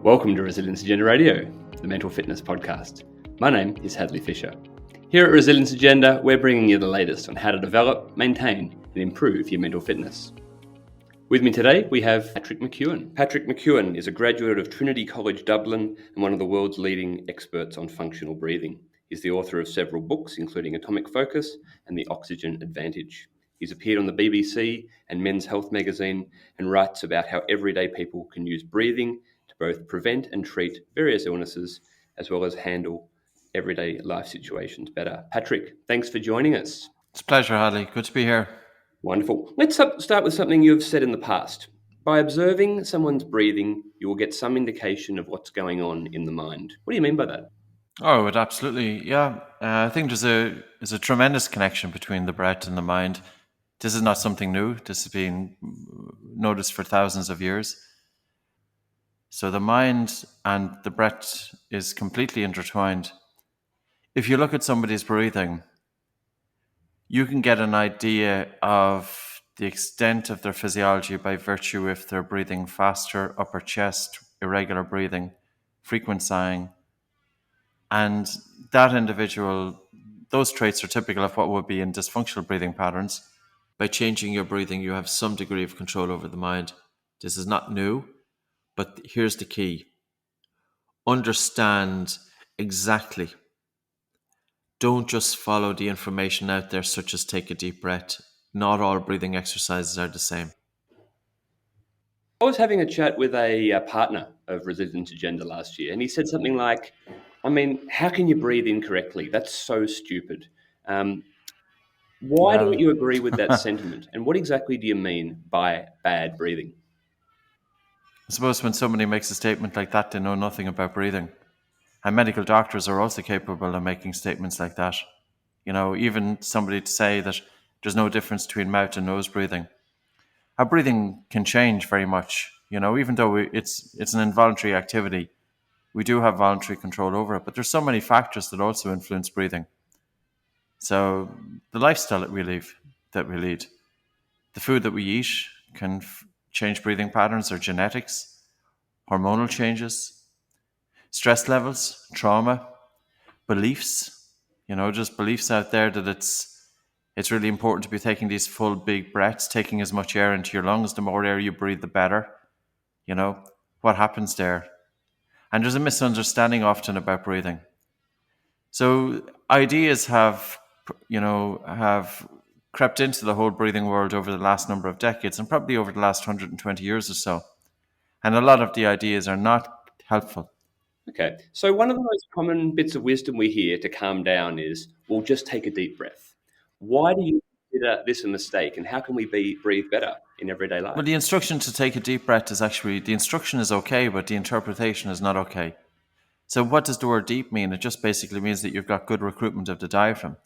Welcome to Resilience Agenda Radio, the mental fitness podcast. My name is Hadley Fisher. Here at Resilience Agenda, we're bringing you the latest on how to develop, maintain, and improve your mental fitness. With me today, we have Patrick McKeown. Patrick McKeown is a graduate of Trinity College Dublin and one of the world's leading experts on functional breathing. He's the author of several books, including Atomic Focus and The Oxygen Advantage. He's appeared on the BBC and Men's Health magazine and writes about how everyday people can use breathing to both prevent and treat various illnesses, as well as handle everyday life situations better. Patrick, thanks for joining us. It's a pleasure, Hadley. Good to be here. Wonderful. Let's start with something you've said in the past. By observing someone's breathing, you will get some indication of what's going on in the mind. What do you mean by that? Oh, it absolutely, yeah. I think there's a tremendous connection between the breath and the mind. This is not something new. This has been noticed for thousands of years. So the mind and the breath is completely intertwined. If you look at somebody's breathing, you can get an idea of the extent of their physiology by virtue if they're breathing faster, upper chest, irregular breathing, frequent sighing. And that individual, those traits are typical of what would be in dysfunctional breathing patterns. By changing your breathing, you have some degree of control over the mind. This is not new, but here's the key. Understand exactly. Don't just follow the information out there, such as take a deep breath. Not all breathing exercises are the same. I was having a chat with a partner of Resilience Agenda last year, and he said something like, how can you breathe incorrectly? That's so stupid. Why don't you agree with that sentiment? And what exactly do you mean by bad breathing? I suppose when somebody makes a statement like that, they know nothing about breathing. And medical doctors are also capable of making statements like that. You know, even somebody to say that there's no difference between mouth and nose breathing. Our breathing can change very much. You know, even though it's an involuntary activity, we do have voluntary control over it. But there's so many factors that also influence breathing. So the lifestyle that we lead, the food that we eat can change breathing patterns, or genetics, hormonal changes, stress levels, trauma, beliefs, just beliefs out there that it's really important to be taking these full big breaths, taking as much air into your lungs. The more air you breathe, the better. What happens there? And there's a misunderstanding often about breathing. So ideas have crept into the whole breathing world over the last number of decades, and probably over the last 120 years or so. And a lot of the ideas are not helpful. Okay, so one of the most common bits of wisdom we hear to calm down is, well, just take a deep breath. Why do you consider this a mistake, and how can we breathe better in everyday life? Well, the instruction to take a deep breath the instruction is okay, but the interpretation is not okay. So what does the word deep mean? It just basically means that you've got good recruitment of the diaphragm.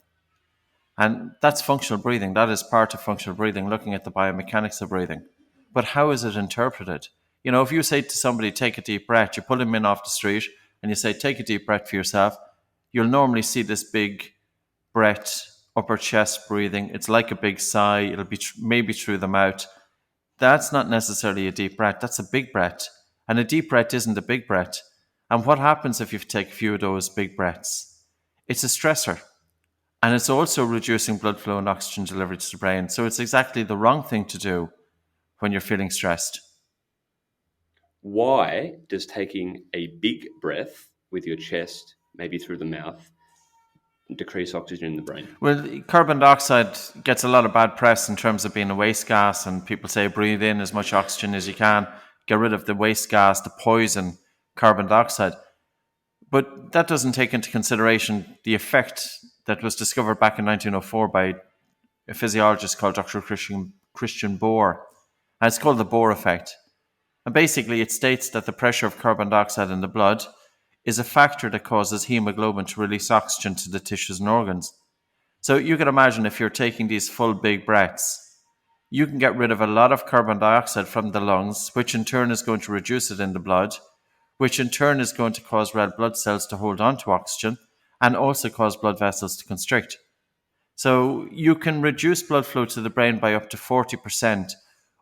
And that's functional breathing. That is part of functional breathing, looking at the biomechanics of breathing. But how is it interpreted? If you say to somebody, take a deep breath, you pull them in off the street and you say, take a deep breath for yourself, you'll normally see this big breath, upper chest breathing. It's like a big sigh. It'll be maybe through the mouth. That's not necessarily a deep breath. That's a big breath. And a deep breath isn't a big breath. And what happens if you take a few of those big breaths? It's a stressor. And it's also reducing blood flow and oxygen delivery to the brain. So it's exactly the wrong thing to do when you're feeling stressed. Why does taking a big breath with your chest, maybe through the mouth, decrease oxygen in the brain? Well, carbon dioxide gets a lot of bad press in terms of being a waste gas, and people say breathe in as much oxygen as you can, get rid of the waste gas, the poison, carbon dioxide. But that doesn't take into consideration the effect that was discovered back in 1904 by a physiologist called Dr. Christian Bohr. And it's called the Bohr effect. And basically it states that the pressure of carbon dioxide in the blood is a factor that causes hemoglobin to release oxygen to the tissues and organs. So you can imagine, if you're taking these full big breaths, you can get rid of a lot of carbon dioxide from the lungs, which in turn is going to reduce it in the blood, which in turn is going to cause red blood cells to hold on to oxygen and also cause blood vessels to constrict. So you can reduce blood flow to the brain by up to 40%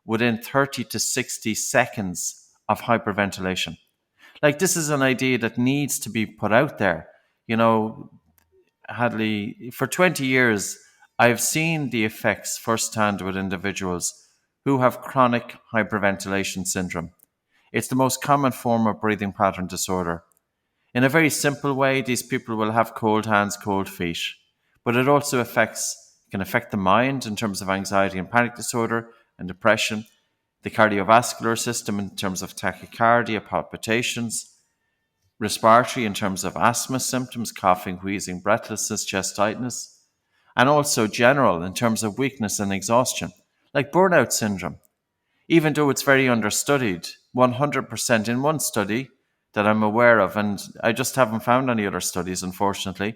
within 30 to 60 seconds of hyperventilation. Like, this is an idea that needs to be put out there. You know, Hadley, for 20 years, I've seen the effects firsthand with individuals who have chronic hyperventilation syndrome. It's the most common form of breathing pattern disorder. In a very simple way, these people will have cold hands, cold feet, but it also can affect the mind in terms of anxiety and panic disorder and depression, the cardiovascular system in terms of tachycardia, palpitations, respiratory in terms of asthma symptoms, coughing, wheezing, breathlessness, chest tightness, and also general in terms of weakness and exhaustion, like burnout syndrome. Even though it's very understudied, 100% in one study that I'm aware of, and I just haven't found any other studies, unfortunately,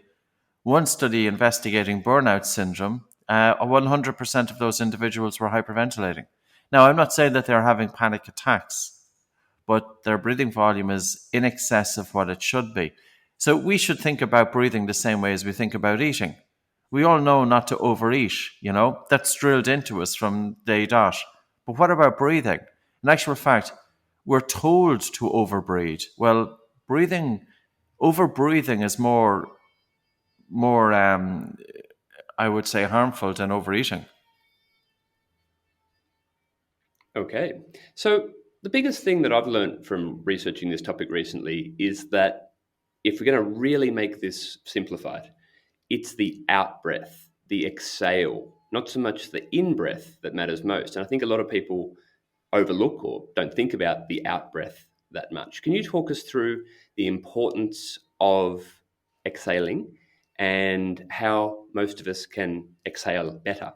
one study investigating burnout syndrome, 100% of those individuals were hyperventilating. Now, I'm not saying that they're having panic attacks, but their breathing volume is in excess of what it should be. So we should think about breathing the same way as we think about eating. We all know not to overeat, that's drilled into us from day dot. But what about breathing? In actual fact, we're told to overbreathe. Well, overbreathing is more, I would say, harmful than overeating. Okay. So the biggest thing that I've learned from researching this topic recently is that if we're going to really make this simplified, it's the out breath, the exhale, not so much the in breath that matters most. And I think a lot of people overlook or don't think about the out breath that much. Can you talk us through the importance of exhaling and how most of us can exhale better?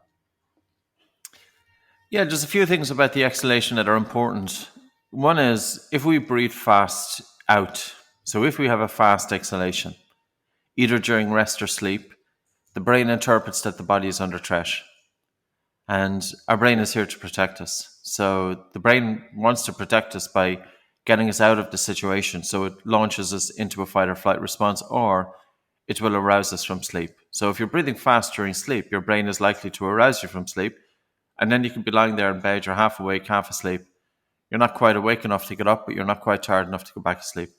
Yeah, there's a few things about the exhalation that are important. One is if we breathe fast out. So if we have a fast exhalation, either during rest or sleep, the brain interprets that the body is under threat. And our brain is here to protect us. So the brain wants to protect us by getting us out of the situation. So it launches us into a fight or flight response, or it will arouse us from sleep. So if you're breathing fast during sleep, your brain is likely to arouse you from sleep. And then you can be lying there in bed, you're half awake, half asleep. You're not quite awake enough to get up, but you're not quite tired enough to go back to sleep.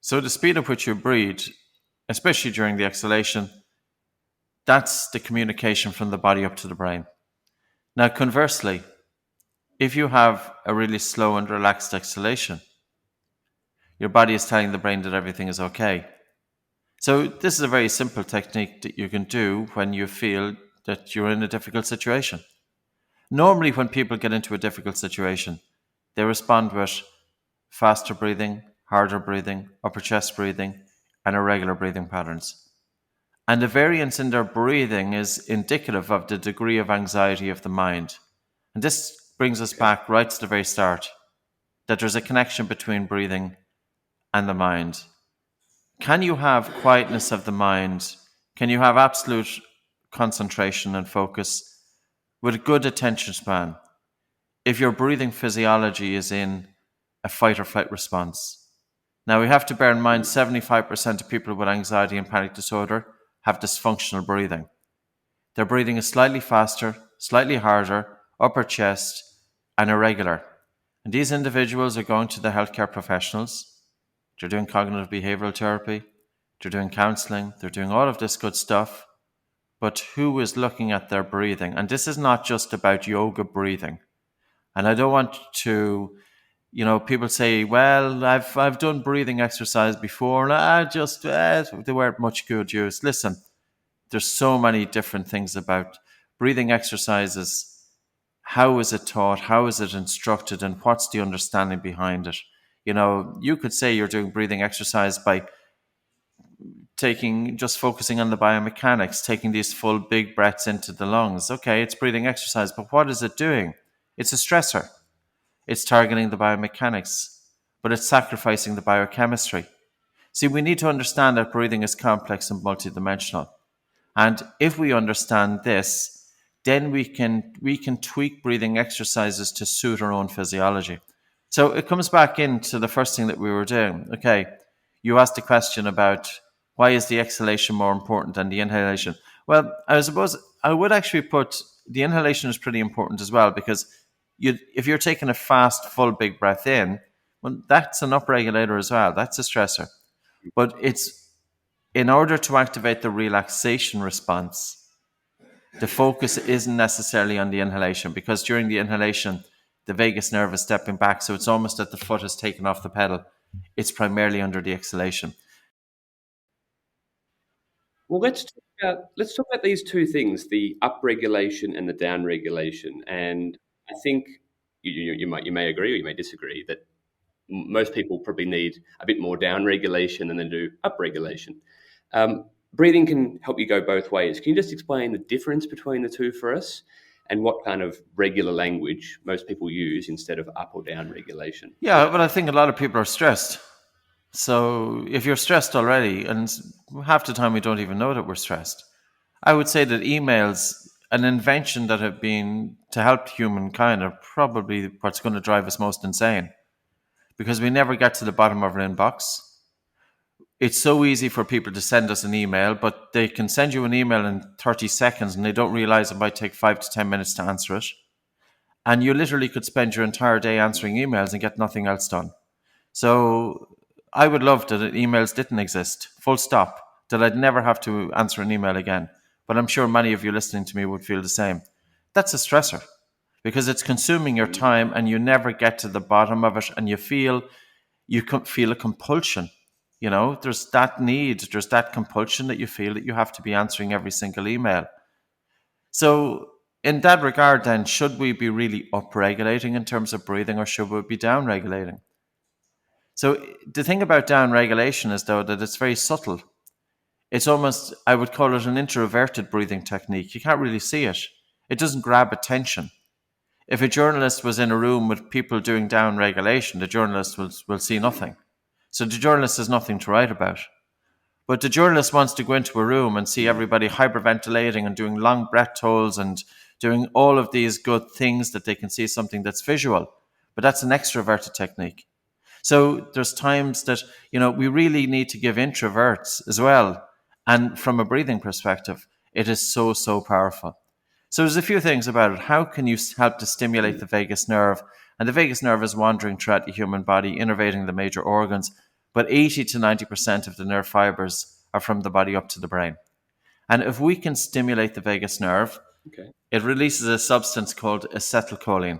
So the speed at which you breathe, especially during the exhalation, that's the communication from the body up to the brain. Now, conversely, if you have a really slow and relaxed exhalation, your body is telling the brain that everything is okay. So this is a very simple technique that you can do when you feel that you're in a difficult situation. Normally, when people get into a difficult situation, they respond with faster breathing, harder breathing, upper chest breathing, and irregular breathing patterns. And the variance in their breathing is indicative of the degree of anxiety of the mind. And this brings us back right to the very start, that there's a connection between breathing and the mind. Can you have quietness of the mind? Can you have absolute concentration and focus with a good attention span if your breathing physiology is in a fight or flight response? Now, we have to bear in mind 75% of people with anxiety and panic disorder have dysfunctional breathing. Their breathing is slightly faster, slightly harder, upper chest, and irregular. And these individuals are going to the healthcare professionals. They're doing cognitive behavioral therapy. They're doing counseling. They're doing all of this good stuff. But who is looking at their breathing? And this is not just about yoga breathing. And I don't want to, people say, well, I've done breathing exercise before, and they weren't much good use. Listen, there's so many different things about breathing exercises. How is it taught? How is it instructed? And what's the understanding behind it? You could say you're doing breathing exercise by just focusing on the biomechanics, taking these full big breaths into the lungs. Okay, it's breathing exercise, but what is it doing? It's a stressor. It's targeting the biomechanics, but it's sacrificing the biochemistry. See, we need to understand that breathing is complex and multidimensional. And if we understand this, then we can tweak breathing exercises to suit our own physiology. So it comes back into the first thing that we were doing. Okay, you asked a question about why is the exhalation more important than the inhalation? Well, I suppose I would actually put the inhalation is pretty important as well, because if you're taking a fast, full, big breath in, Well, that's an upregulator as well. That's a stressor. But it's in order to activate the relaxation response, the focus isn't necessarily on the inhalation, because during the inhalation, the vagus nerve is stepping back. So it's almost that the foot is taken off the pedal. It's primarily under the exhalation. Well, let's talk about these two things: the upregulation and the downregulation. And I think you may agree or you may disagree that most people probably need a bit more downregulation than they do upregulation. Breathing can help you go both ways. Can you just explain the difference between the two for us, and what kind of regular language most people use instead of up or down regulation? Yeah, but I think a lot of people are stressed. So if you're stressed already, and half the time we don't even know that we're stressed, I would say that emails, an invention that have been to help humankind, are probably what's going to drive us most insane, because we never get to the bottom of our inbox. It's so easy for people to send us an email, but they can send you an email in 30 seconds and they don't realize it might take 5 to 10 minutes to answer it. And you literally could spend your entire day answering emails and get nothing else done. So I would love that emails didn't exist, full stop, that I'd never have to answer an email again. But I'm sure many of you listening to me would feel the same. That's a stressor, because it's consuming your time and you never get to the bottom of it, and you feel a compulsion. You know, there's that need, there's that compulsion that you feel that you have to be answering every single email. So in that regard, then, should we be really upregulating in terms of breathing, or should we be downregulating? So the thing about downregulation is, though, that it's very subtle. It's almost, I would call it an introverted breathing technique. You can't really see it. It doesn't grab attention. If a journalist was in a room with people doing downregulation, the journalist will see nothing. So the journalist has nothing to write about. But the journalist wants to go into a room and see everybody hyperventilating and doing long breath holds and doing all of these good things that they can see something that's visual. But that's an extroverted technique. So there's times that, we really need to give introverts as well. And from a breathing perspective, it is so, so powerful. So there's a few things about it. How can you help to stimulate the vagus nerve? And the vagus nerve is wandering throughout the human body, innervating the major organs. But 80 to 90% of the nerve fibers are from the body up to the brain. And if we can stimulate the vagus nerve, it releases a substance called acetylcholine.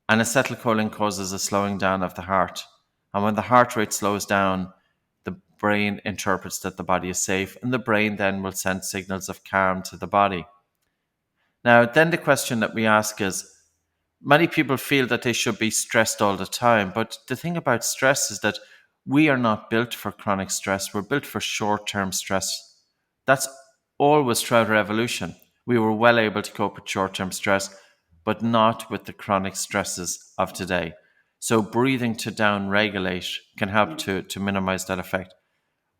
And acetylcholine causes a slowing down of the heart. And when the heart rate slows down, the brain interprets that the body is safe, and the brain then will send signals of calm to the body. Now, then the question that we ask is, many people feel that they should be stressed all the time. But the thing about stress is that we are not built for chronic stress. We're built for short-term stress. That's always throughout our evolution. We were well able to cope with short-term stress, but not with the chronic stresses of today. So breathing to down-regulate can help to minimize that effect.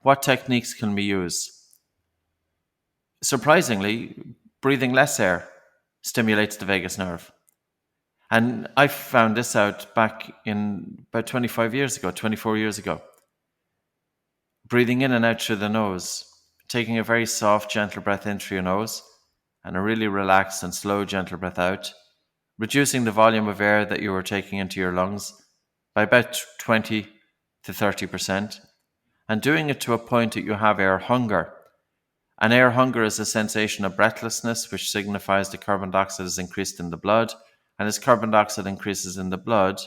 What techniques can we use? Surprisingly, breathing less air stimulates the vagus nerve. And I found this out back in about 24 years ago. Breathing in and out through the nose, taking a very soft, gentle breath in through your nose, and a really relaxed and slow, gentle breath out, reducing the volume of air that you were taking into your lungs by about 20 to 30%, and doing it to a point that you have air hunger. And air hunger is a sensation of breathlessness, which signifies the carbon dioxide is increased in the blood. And as carbon dioxide increases in the blood,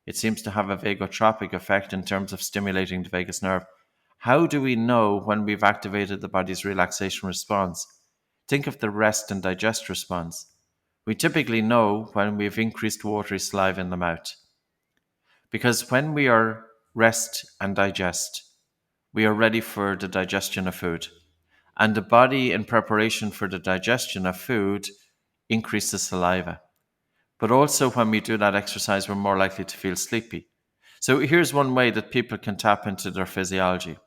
it seems to have a vagotropic effect in terms of stimulating the vagus nerve. How do we know when we've activated the body's relaxation response? Think of the rest and digest response. We typically know when we've increased watery saliva in the mouth. Because when we are rest and digest, we are ready for the digestion of food. And the body, in preparation for the digestion of food, increases saliva. But also when we do that exercise, we're more likely to feel sleepy. So here's one way that people can tap into their physiology.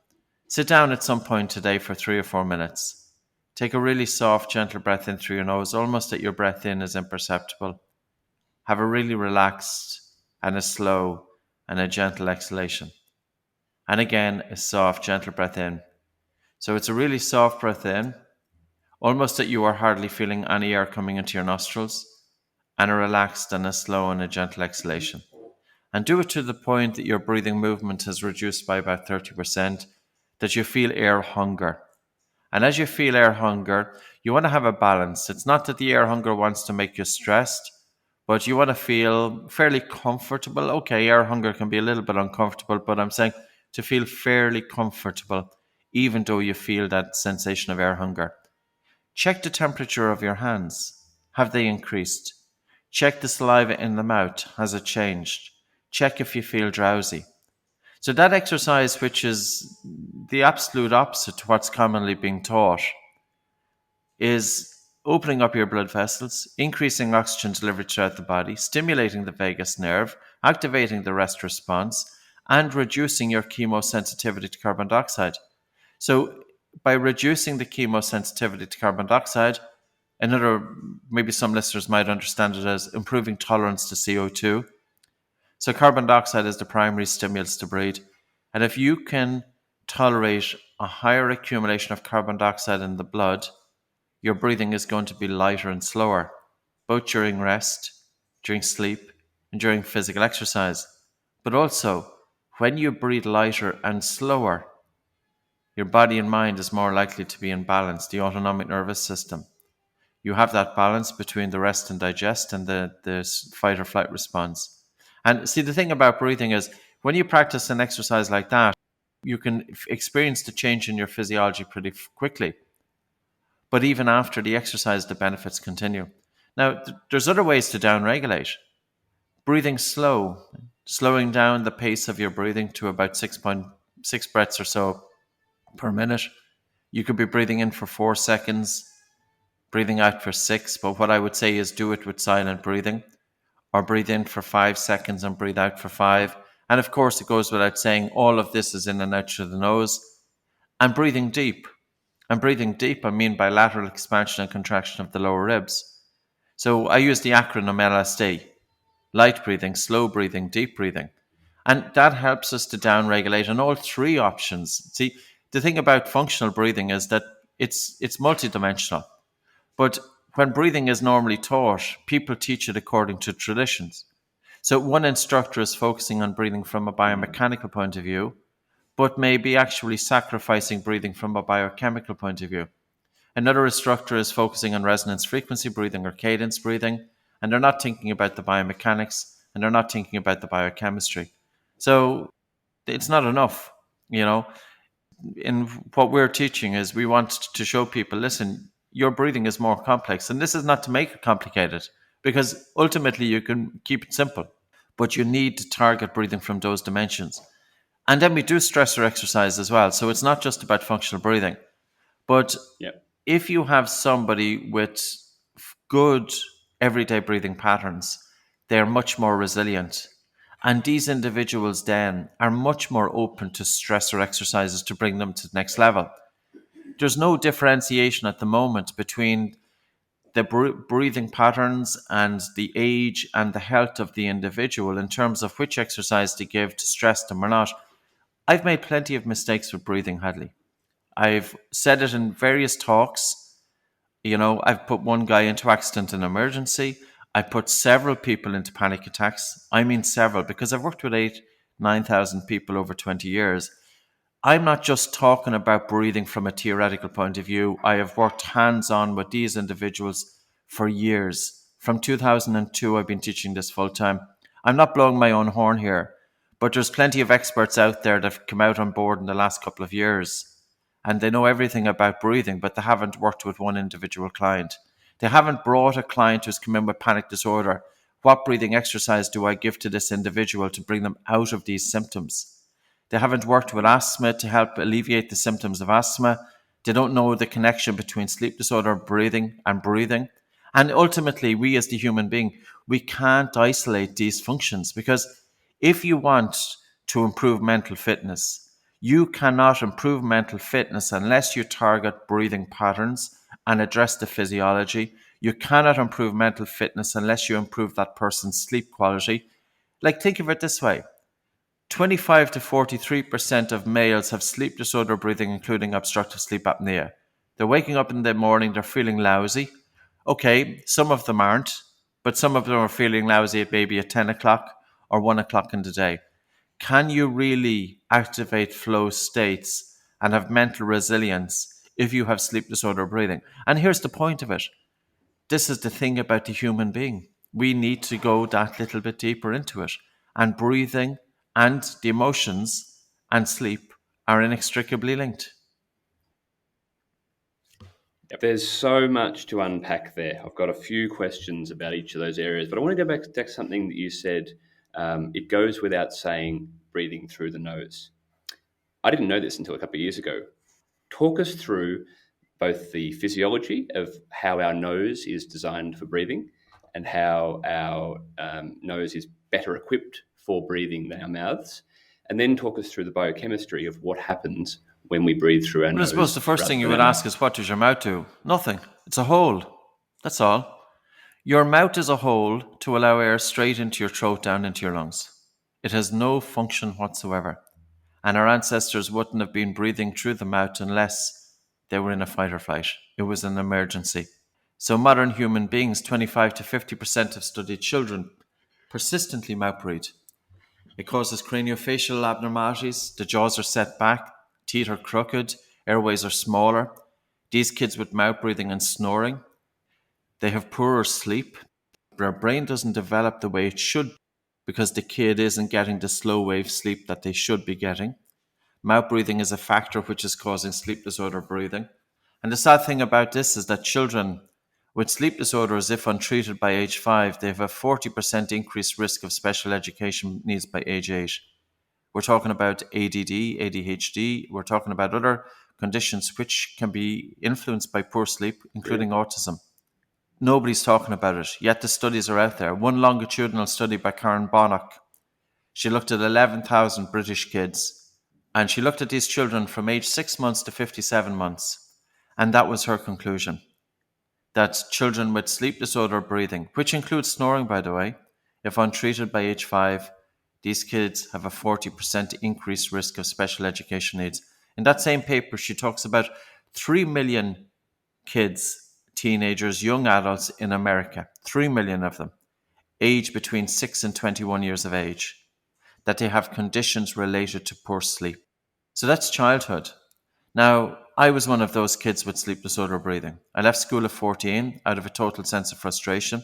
Sit down at some point today for 3 or 4 minutes. Take a really soft, gentle breath in through your nose, almost that your breath in is imperceptible. Have a really relaxed and a slow and a gentle exhalation. And again, a soft, gentle breath in. So it's a really soft breath in, almost that you are hardly feeling any air coming into your nostrils, and a relaxed and a slow and a gentle exhalation. And do it to the point that your breathing movement has reduced by about 30%, that you feel air hunger. And as you feel air hunger, you want to have a balance. It's not that the air hunger wants to make you stressed, but you want to feel fairly comfortable. Okay, air hunger can be a little bit uncomfortable, but I'm saying to feel fairly comfortable, even though you feel that sensation of air hunger. Check the temperature of your hands. Have they increased? Check the saliva in the mouth. Has it changed? Check if you feel drowsy. So that exercise, which is the absolute opposite to what's commonly being taught, is opening up your blood vessels, increasing oxygen delivery throughout the body, stimulating the vagus nerve, activating the rest response, and reducing your chemosensitivity to carbon dioxide. So by reducing the chemosensitivity to carbon dioxide, maybe some listeners might understand it as improving tolerance to CO2. So carbon dioxide is the primary stimulus to breathe. And if you can tolerate a higher accumulation of carbon dioxide in the blood, your breathing is going to be lighter and slower, both during rest, during sleep, and during physical exercise. But also, when you breathe lighter and slower, your body and mind is more likely to be in balance, the autonomic nervous system. You have that balance between the rest and digest and the fight or flight response. And see, the thing about breathing is when you practice an exercise like that, you can experience the change in your physiology pretty quickly. But even after the exercise, the benefits continue. Now, there's other ways to downregulate. Breathing slow, slowing down the pace of your breathing to about 6.6 breaths or so per minute. You could be breathing in for 4 seconds, breathing out for 6. But what I would say is do it with silent breathing, or breathe in for 5 seconds and breathe out for 5. And of course, it goes without saying, all of this is in and out through the nose. And breathing deep. And breathing deep, I mean by lateral expansion and contraction of the lower ribs. So I use the acronym LSD: light breathing, slow breathing, deep breathing. And that helps us to downregulate on all three options. See, the thing about functional breathing is that it's multidimensional. But when breathing is normally taught, people teach it according to traditions. So one instructor is focusing on breathing from a biomechanical point of view, but maybe actually sacrificing breathing from a biochemical point of view. Another instructor is focusing on resonance frequency breathing or cadence breathing, and they're not thinking about the biomechanics and they're not thinking about the biochemistry. So it's not enough, In what we're teaching is we want to show people, listen, your breathing is more complex. And this is not to make it complicated, because ultimately you can keep it simple, but you need to target breathing from those dimensions. And then we do stressor exercise as well. So it's not just about functional breathing. But if you have somebody with good everyday breathing patterns, they're much more resilient. And these individuals then are much more open to stressor exercises to bring them to the next level. There's no differentiation at the moment between the breathing patterns and the age and the health of the individual in terms of which exercise to give to stress them or not. I've made plenty of mistakes with breathing, Hadley. I've said it in various talks. I've put one guy into accident and emergency. I put several people into panic attacks. I mean several, because I've worked with 9,000 people over 20 years. I'm not just talking about breathing from a theoretical point of view. I have worked hands-on with these individuals for years. From 2002, I've been teaching this full-time. I'm not blowing my own horn here, but there's plenty of experts out there that have come out on board in the last couple of years, and they know everything about breathing, but they haven't worked with one individual client. They haven't brought a client who's come in with panic disorder. What breathing exercise do I give to this individual to bring them out of these symptoms? They haven't worked with asthma to help alleviate the symptoms of asthma. They don't know the connection between sleep disorder breathing. And ultimately, we as the human being, we can't isolate these functions, because if you want to improve mental fitness, you cannot improve mental fitness unless you target breathing patterns and address the physiology. You cannot improve mental fitness unless you improve that person's sleep quality. Like, think of it this way. 25 to 43% of males have sleep disorder breathing, including obstructive sleep apnea. They're waking up in the morning, they're feeling lousy. Okay, some of them aren't, but some of them are feeling lousy at maybe at 10 o'clock. or 1 o'clock in the day. Can you really activate flow states and have mental resilience if you have sleep disorder breathing? And here's the point of it. This is the thing about the human being. We need to go that little bit deeper into it. And breathing and the emotions and sleep are inextricably linked. There's so much to unpack there. I've got a few questions about each of those areas, but I want to go back to something that you said. It goes without saying, breathing through the nose. I didn't know this until a couple of years ago. Talk us through both the physiology of how our nose is designed for breathing and how our nose is better equipped for breathing than our mouths. And then talk us through the biochemistry of what happens when we breathe through our But I nose. suppose the first thing you rather would than our ask is, what does your mouth do? Nothing. It's a hole. That's all. Your mouth is a hole to allow air straight into your throat, down into your lungs. It has no function whatsoever. And our ancestors wouldn't have been breathing through the mouth unless they were in a fight or flight. It was an emergency. So modern human beings, 25 to 50% of studied children, persistently mouth breathe. It causes craniofacial abnormalities. The jaws are set back, teeth are crooked, airways are smaller. These kids with mouth breathing and snoring, they have poorer sleep. Their brain doesn't develop the way it should because the kid isn't getting the slow wave sleep that they should be getting. Mouth breathing is a factor which is causing sleep disorder breathing. And the sad thing about this is that children with sleep disorders, if untreated by age 5, they have a 40% increased risk of special education needs by age 8. We're talking about ADD, ADHD, we're talking about other conditions which can be influenced by poor sleep, including autism. Nobody's talking about it, yet the studies are out there. One longitudinal study by Karen Bonnock, she looked at 11,000 British kids, and she looked at these children from age 6 months to 57 months. And that was her conclusion, that children with sleep disorder breathing, which includes snoring, by the way, if untreated by age 5, these kids have a 40% increased risk of special education needs. In that same paper, she talks about 3 million kids, teenagers, young adults in America, 3 million of them, aged between 6 and 21 years of age, that they have conditions related to poor sleep. So that's childhood. Now, I was one of those kids with sleep disorder breathing. I left school at 14 out of a total sense of frustration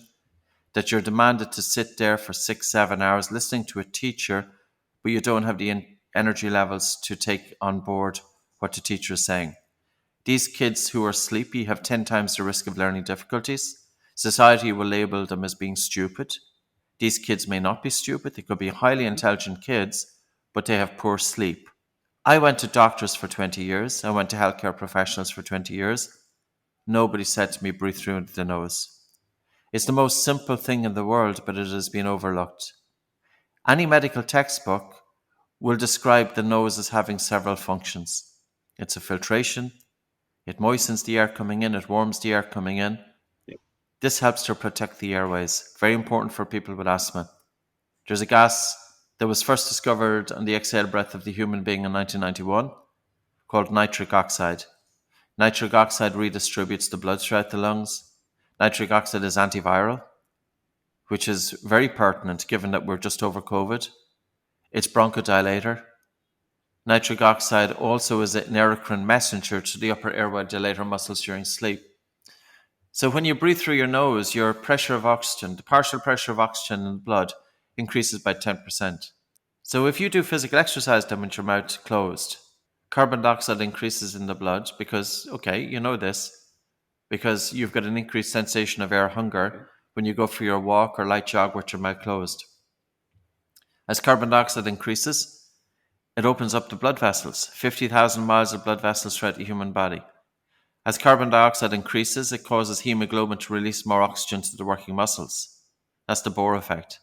that you're demanded to sit there for 6-7 hours listening to a teacher, but you don't have the energy levels to take on board what the teacher is saying. These kids who are sleepy have 10 times the risk of learning difficulties. Society will label them as being stupid. These kids may not be stupid. They could be highly intelligent kids, but they have poor sleep. I went to doctors for 20 years. I went to healthcare professionals for 20 years. Nobody said to me, breathe through the nose. It's the most simple thing in the world, but it has been overlooked. Any medical textbook will describe the nose as having several functions. It's a filtration. It moistens the air coming in. It warms the air coming in. This helps to protect the airways. Very important for people with asthma. There's a gas that was first discovered on the exhale breath of the human being in 1991 called nitric oxide. Nitric oxide redistributes the blood throughout the lungs. Nitric oxide is antiviral, which is very pertinent given that we're just over COVID. It's bronchodilator. Nitric oxide also is an aerocrine messenger to the upper airway dilator muscles during sleep. So when you breathe through your nose, your pressure of oxygen, the partial pressure of oxygen in the blood, increases by 10%. So if you do physical exercise then with your mouth closed, carbon dioxide increases in the blood because, okay, you know this, because you've got an increased sensation of air hunger when you go for your walk or light jog with your mouth closed. As carbon dioxide increases, it opens up the blood vessels, 50,000 miles of blood vessels throughout the human body. As carbon dioxide increases, it causes hemoglobin to release more oxygen to the working muscles. That's the Bohr effect.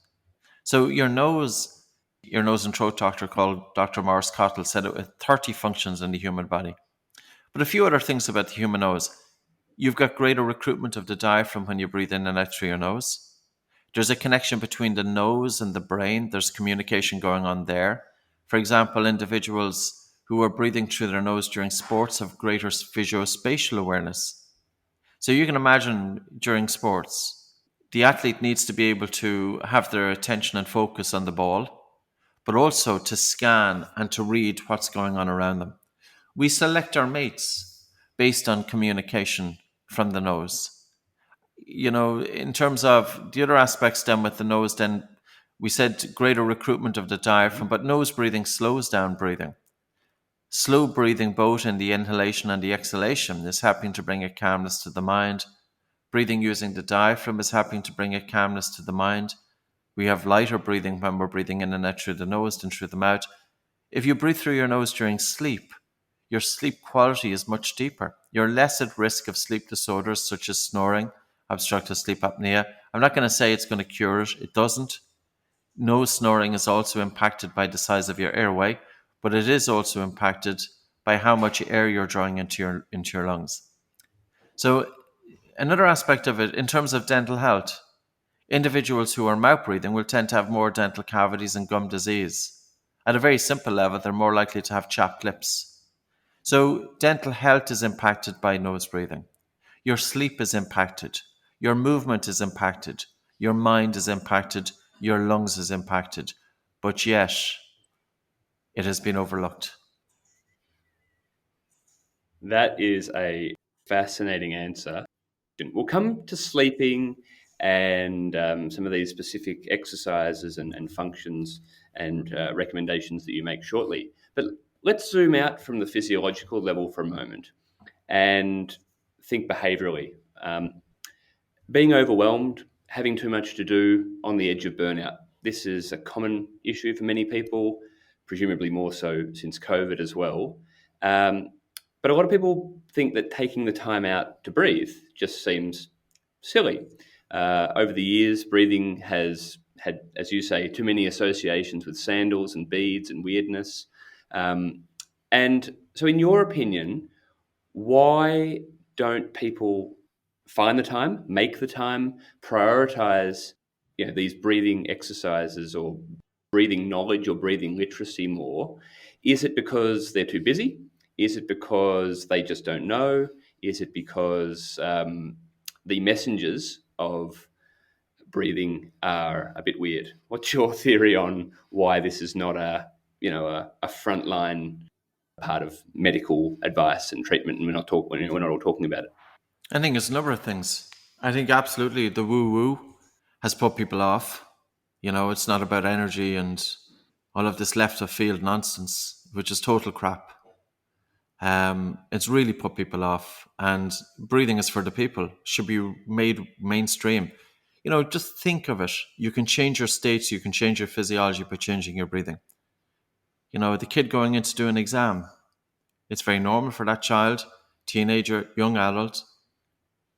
So your nose and throat doctor called Dr. Morris Cottle said it had 30 functions in the human body. But a few other things about the human nose. You've got greater recruitment of the diaphragm when you breathe in and out through your nose. There's a connection between the nose and the brain. There's communication going on there. For example, individuals who are breathing through their nose during sports have greater visuospatial awareness. So you can imagine during sports, The athlete needs to be able to have their attention and focus on the ball, but also to scan and to read what's going on around them. We select our mates based on communication from the nose. In terms of the other aspects then with the nose, then we said greater recruitment of the diaphragm, but nose breathing slows down breathing. Slow breathing, both in the inhalation and the exhalation, is helping to bring a calmness to the mind. Breathing using the diaphragm is helping to bring a calmness to the mind. We have lighter breathing when we're breathing in and out through the nose than through the mouth. If you breathe through your nose during sleep, your sleep quality is much deeper. You're less at risk of sleep disorders such as snoring, obstructive sleep apnea. I'm not going to say it's going to cure it. It doesn't. Nose snoring is also impacted by the size of your airway, but it is also impacted by how much air you're drawing into your lungs. So another aspect of it, in terms of dental health, individuals who are mouth breathing will tend to have more dental cavities and gum disease. At a very simple level, they're more likely to have chapped lips. So dental health is impacted by nose breathing. Your sleep is impacted. Your movement is impacted. Your mind is impacted. Your lungs is impacted. But yet, it has been overlooked. That is a fascinating answer. We'll come to sleeping and some of these specific exercises and functions and recommendations that you make shortly. But let's zoom out from the physiological level for a moment and think behaviorally. Being overwhelmed, having too much to do, on the edge of burnout. This is a common issue for many people, presumably more so since COVID as well. But a lot of people think that taking the time out to breathe just seems silly. Over the years, breathing has had, as you say, too many associations with sandals and beads and weirdness. And so, in your opinion, why don't people find the time, make the time, prioritize, these breathing exercises or breathing knowledge or breathing literacy more? Is it because they're too busy? Is it because they just don't know? Is it because the messengers of breathing are a bit weird? What's your theory on why this is not a frontline part of medical advice and treatment, and we're not all talking about it? I think it's a number of things. I think absolutely the woo-woo has put people off. It's not about energy and all of this left of field nonsense, which is total crap. It's really put people off, and breathing is for the people, should be made mainstream. Just think of it. You can change your states, you can change your physiology by changing your breathing. The kid going in to do an exam, it's very normal for that child, teenager, young adult.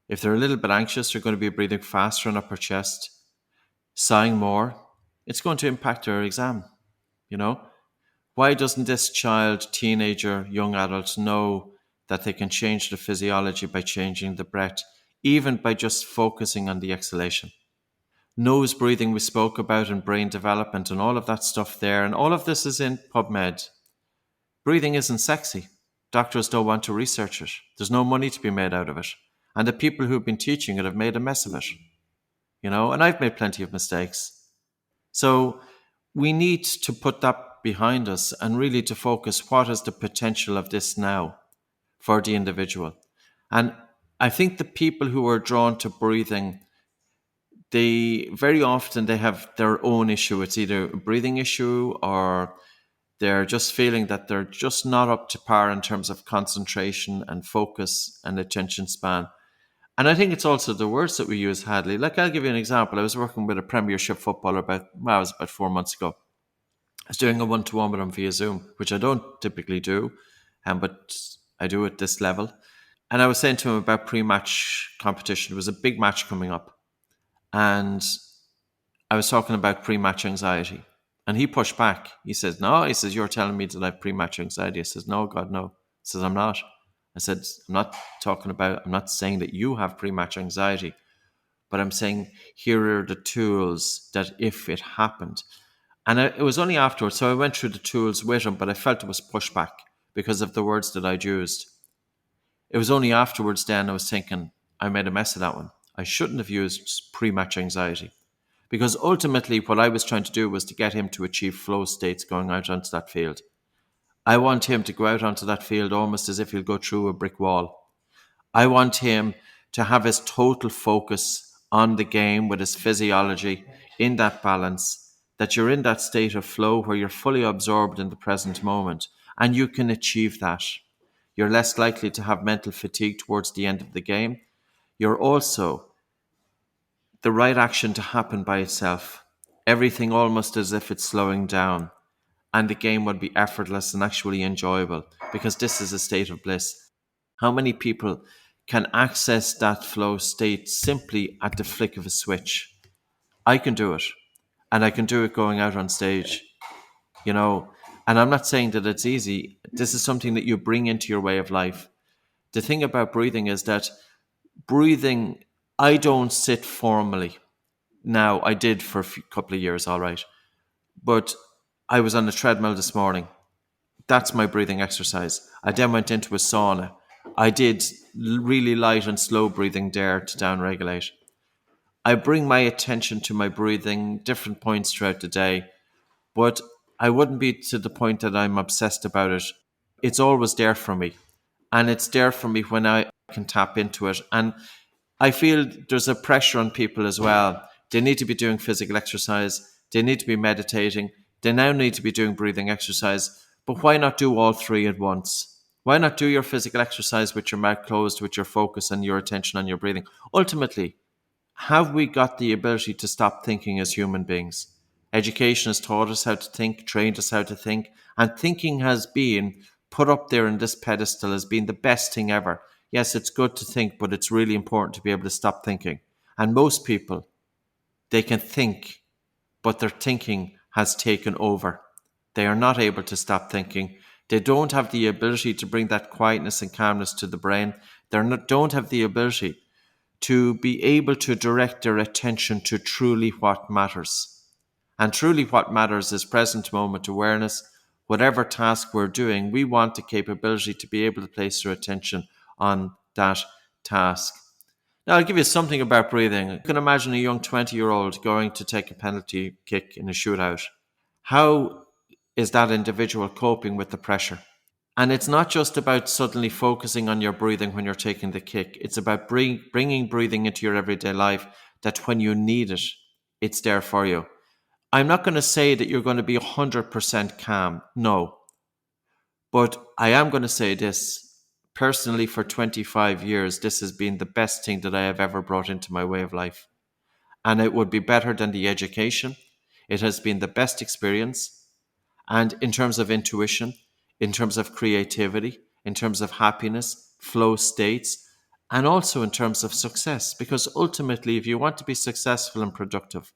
If they're a little bit anxious, they're going to be breathing faster and upper chest, sighing more. It's going to impact their exam. Why doesn't this child, teenager, young adult know that they can change the physiology by changing the breath, even by just focusing on the exhalation? Nose breathing we spoke about, and brain development and all of that stuff there, and all of this is in PubMed. Breathing isn't sexy. Doctors don't want to research it. There's no money to be made out of it. And the people who've been teaching it have made a mess of it. And I've made plenty of mistakes. So we need to put that behind us and really to focus what is the potential of this now for the individual. And I think the people who are drawn to breathing, they very often they have their own issue. It's either a breathing issue, or they're just feeling that they're just not up to par in terms of concentration and focus and attention span. And I think it's also the words that we use, Hadley. Like, I'll give you an example. I was working with a Premiership footballer about 4 months ago. I was doing a one-to-one with him via Zoom, which I don't typically do, but I do at this level. And I was saying to him about pre-match competition. There was a big match coming up. And I was talking about pre-match anxiety. And he pushed back. He says, no. He says, you're telling me that I have pre-match anxiety. I says, no, God, no. He says, I'm not. I said, I'm not saying that you have pre-match anxiety, but I'm saying here are the tools that if it happened. And it was only afterwards, so I went through the tools with him, but I felt it was pushback because of the words that I'd used. It was only afterwards then I was thinking, I made a mess of that one. I shouldn't have used pre-match anxiety. Because ultimately, what I was trying to do was to get him to achieve flow states going out onto that field. I want him to go out onto that field almost as if he'll go through a brick wall. I want him to have his total focus on the game with his physiology in that balance, that you're in that state of flow where you're fully absorbed in the present moment, and you can achieve that. You're less likely to have mental fatigue towards the end of the game. You're also the right action to happen by itself. Everything almost as if it's slowing down, and the game would be effortless and actually enjoyable because this is a state of bliss. How many people can access that flow state simply at the flick of a switch? I can do it, and I can do it going out on stage, you know. And I'm not saying that it's easy. This is something that you bring into your way of life. The thing about breathing is that breathing, I don't sit formally. Now, I did for a couple of years, all right. But I was on the treadmill this morning. That's my breathing exercise. I then went into a sauna. I did really light and slow breathing there to downregulate. I bring my attention to my breathing different points throughout the day, but I wouldn't be to the point that I'm obsessed about it. It's always there for me. And it's there for me when I can tap into it. And I feel there's a pressure on people as well. They need to be doing physical exercise. They need to be meditating. They now need to be doing breathing exercise. But why not do all three at once? Why not do your physical exercise with your mouth closed, with your focus and your attention on your breathing? Ultimately, have we got the ability to stop thinking as human beings? Education has taught us how to think, trained us how to think, and thinking has been put up there in this pedestal as being the best thing ever. Yes, it's good to think, but it's really important to be able to stop thinking. And most people, they can think, but their thinking has taken over. They are not able to stop thinking. They don't have the ability to bring that quietness and calmness to the brain. Don't have the ability to be able to direct their attention to truly what matters. And truly what matters is present moment awareness. Whatever task we're doing, we want the capability to be able to place our attention on that task. Now, I'll give you something about breathing. You can imagine a young 20-year-old going to take a penalty kick in a shootout. How is that individual coping with the pressure? And it's not just about suddenly focusing on your breathing when you're taking the kick. It's about bringing breathing into your everyday life, that when you need it, it's there for you. I'm not going to say that you're going to be 100% calm. No. But I am going to say this. Personally, for 25 years, this has been the best thing that I have ever brought into my way of life. And it would be better than the education. It has been the best experience. And in terms of intuition, in terms of creativity, in terms of happiness, flow states, and also in terms of success. Because ultimately, if you want to be successful and productive,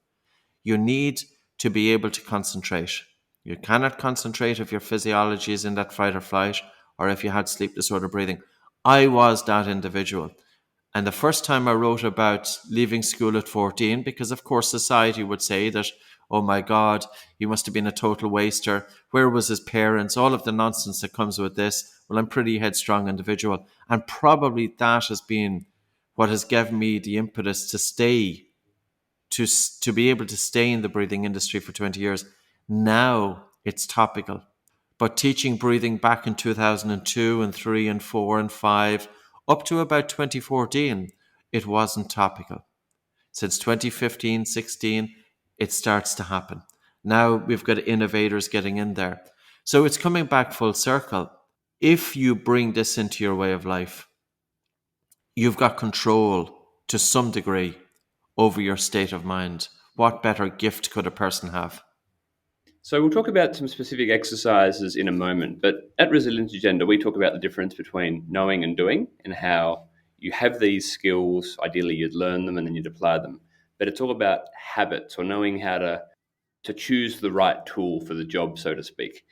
you need to be able to concentrate. You cannot concentrate if your physiology is in that fight or flight, or if you had sleep disorder breathing. I was that individual. And the first time I wrote about leaving school at 14, because of course society would say that, oh my God, he must have been a total waster. Where was his parents? All of the nonsense that comes with this. Well, I'm a pretty headstrong individual. And probably that has been what has given me the impetus to stay, to be able to stay in the breathing industry for 20 years. Now it's topical. But teaching breathing back in 2002 and 3 and 4 and 5, up to about 2014, it wasn't topical. Since 2015, 16, it starts to happen. Now we've got innovators getting in there. So it's coming back full circle. If you bring this into your way of life, you've got control to some degree over your state of mind. What better gift could a person have? So we'll talk about some specific exercises in a moment, but at Resilience Agenda, we talk about the difference between knowing and doing, and how you have these skills, ideally you'd learn them and then you'd apply them. But it's all about habits, or knowing how to choose the right tool for the job, so to speak.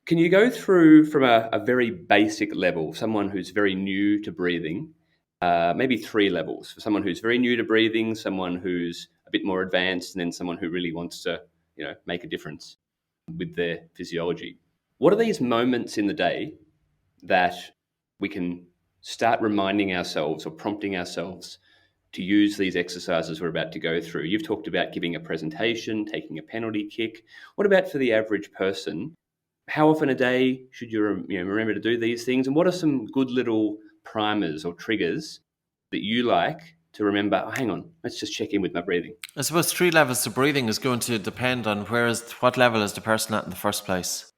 Can you go through from a very basic level, someone who's very new to breathing, maybe 3 levels, for someone who's very new to breathing, someone who's a bit more advanced, and then someone who really wants to make a difference with their physiology. What are these moments in the day that we can start reminding ourselves or prompting ourselves to use these exercises we're about to go through? You've talked about giving a presentation, taking a penalty kick. What about for the average person? How often a day should you remember to do these things? And what are some good little primers or triggers that you like to remember? Oh, hang on, let's just check in with my breathing. I suppose 3 levels to breathing is going to depend on what level is the person at in the first place.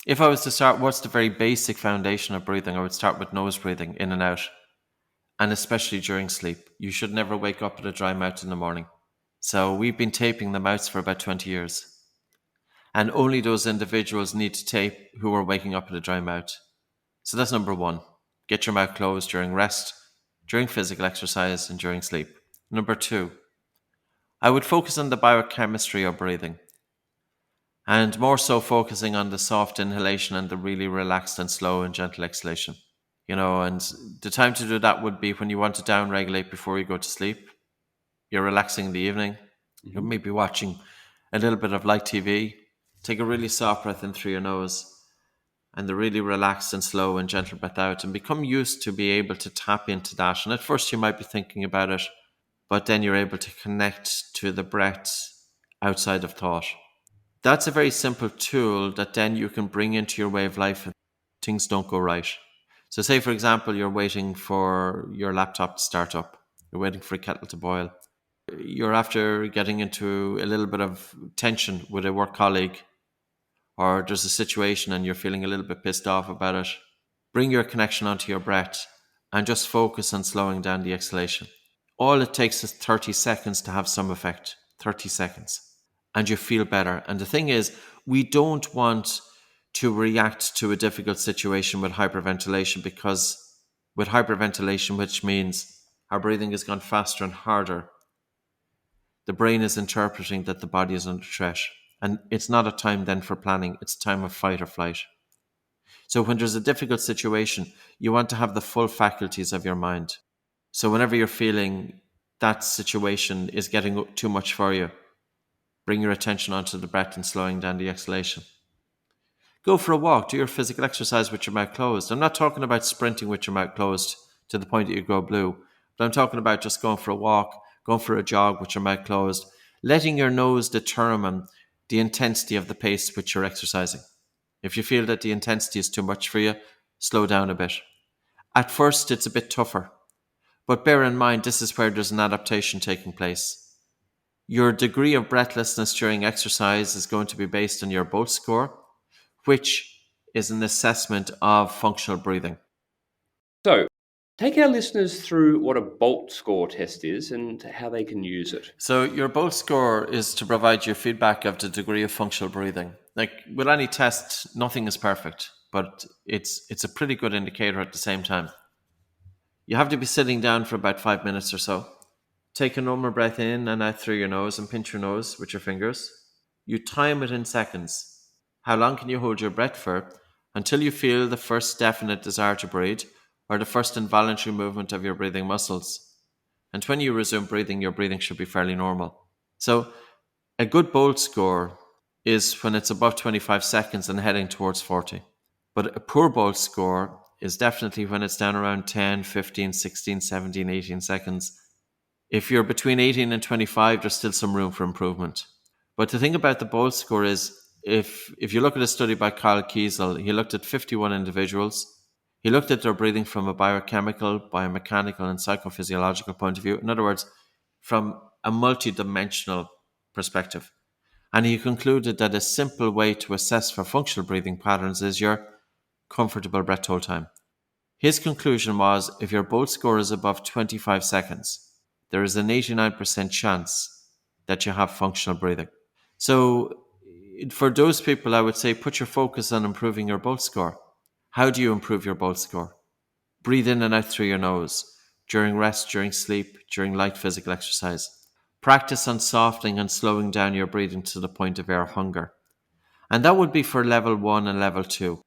If I was to start, what's the very basic foundation of breathing? I would start with nose breathing, in and out, and especially during sleep. You should never wake up with a dry mouth in the morning. So we've been taping the mouths for about 20 years. And only those individuals need to tape who are waking up with a dry mouth. So that's number 1. Get your mouth closed during rest, during physical exercise, and during sleep. Number 2, I would focus on the biochemistry of breathing, and more so focusing on the soft inhalation and the really relaxed and slow and gentle exhalation. And the time to do that would be when you want to down-regulate before you go to sleep. You're relaxing in the evening. You may be watching a little bit of light TV. Take a really soft breath in through your nose and the really relaxed and slow and gentle breath out, and become used to be able to tap into that. And at first you might be thinking about it, but then you're able to connect to the breath outside of thought. That's a very simple tool that then you can bring into your way of life if things don't go right. So say, for example, you're waiting for your laptop to start up. You're waiting for a kettle to boil. You're after getting into a little bit of tension with a work colleague, or there's a situation and you're feeling a little bit pissed off about it. Bring your connection onto your breath and just focus on slowing down the exhalation. All it takes is 30 seconds to have some effect. 30 seconds. And you feel better. And the thing is, we don't want to react to a difficult situation with hyperventilation, because with hyperventilation, which means our breathing has gone faster and harder, the brain is interpreting that the body is under threat. And it's not a time then for planning. It's a time of fight or flight. So when there's a difficult situation, you want to have the full faculties of your mind. So whenever you're feeling that situation is getting too much for you, bring your attention onto the breath and slowing down the exhalation. Go for a walk, do your physical exercise with your mouth closed. I'm not talking about sprinting with your mouth closed to the point that you go blue, but I'm talking about just going for a walk, going for a jog with your mouth closed, letting your nose determine the intensity of the pace which you're exercising. If you feel that the intensity is too much for you, slow down a bit. At first, it's a bit tougher, but bear in mind, this is where there's an adaptation taking place. Your degree of breathlessness during exercise is going to be based on your BOLT score, which is an assessment of functional breathing. So, take our listeners through what a BOLT score test is and how they can use it. So your BOLT score is to provide you feedback of the degree of functional breathing. Like with any test, nothing is perfect, but it's a pretty good indicator at the same time. You have to be sitting down for about 5 minutes or so. Take a normal breath in and out through your nose and pinch your nose with your fingers. You time it in seconds. How long can you hold your breath for? Until you feel the first definite desire to breathe, or the first involuntary movement of your breathing muscles. And when you resume breathing, your breathing should be fairly normal. So a good BOLT score is when it's above 25 seconds and heading towards 40. But a poor BOLT score is definitely when it's down around 10, 15, 16, 17, 18 seconds. If you're between 18 and 25, there's still some room for improvement. But the thing about the BOLT score is, if you look at a study by Kyle Kiesel, he looked at 51 individuals. He looked at their breathing from a biochemical, biomechanical, and psychophysiological point of view. In other words, from a multidimensional perspective. And he concluded that a simple way to assess for functional breathing patterns is your comfortable breath hold time. His conclusion was, if your BOLT score is above 25 seconds, there is an 89% chance that you have functional breathing. So for those people, I would say put your focus on improving your BOLT score. How do you improve your BOLT score? Breathe in and out through your nose during rest, during sleep, during light physical exercise. Practice on softening and slowing down your breathing to the point of air hunger. And that would be for level 1 and level 2.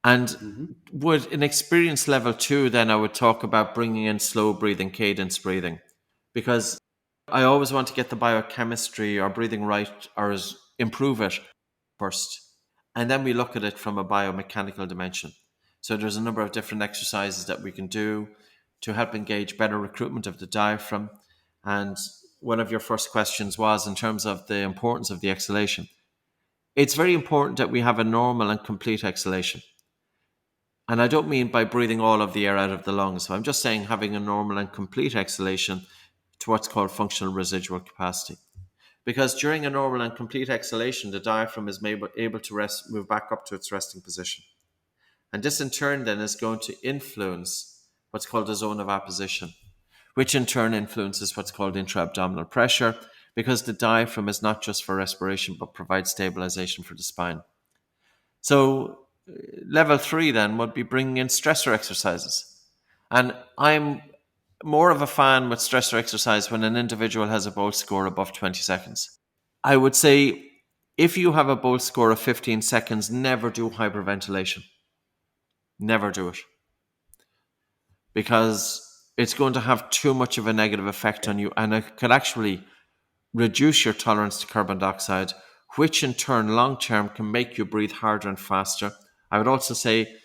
And with an experienced level 2, then I would talk about bringing in slow breathing, cadence breathing. Because I always want to get the biochemistry or breathing right, or improve it first. And then we look at it from a biomechanical dimension. So there's a number of different exercises that we can do to help engage better recruitment of the diaphragm, And one of your first questions was in terms of the importance of the exhalation. It's very important that we have a normal and complete exhalation. And I don't mean by breathing all of the air out of the lungs. So I'm just saying having a normal and complete exhalation to what's called functional residual capacity. Because during a normal and complete exhalation, the diaphragm is able to move back up to its resting position. And this in turn then is going to influence what's called the zone of apposition, which in turn influences what's called intra-abdominal pressure, because the diaphragm is not just for respiration, but provides stabilization for the spine. So level 3 then would be bringing in stressor exercises. And I'm more of a fan with stressor exercise when an individual has a Bolt score above 20 seconds. I would say if you have a Bolt score of 15 seconds, never do hyperventilation. Never do it. Because it's going to have too much of a negative effect on you, and it could actually reduce your tolerance to carbon dioxide, which in turn long-term can make you breathe harder and faster. I would also say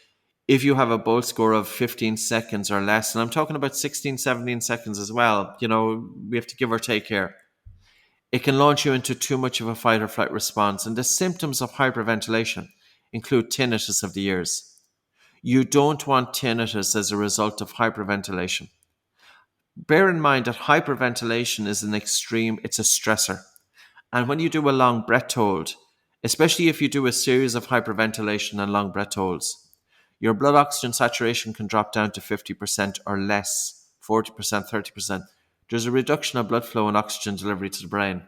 if you have a Bolt score of 15 seconds or less, and I'm talking about 16, 17 seconds as well, we have to give or take here, it can launch you into too much of a fight or flight response. And the symptoms of hyperventilation include tinnitus of the ears. You don't want tinnitus as a result of hyperventilation. Bear in mind that hyperventilation is it's a stressor. And when you do a long breath hold, especially if you do a series of hyperventilation and long breath holds, your blood oxygen saturation can drop down to 50% or less, 40%, 30%. There's a reduction of blood flow and oxygen delivery to the brain.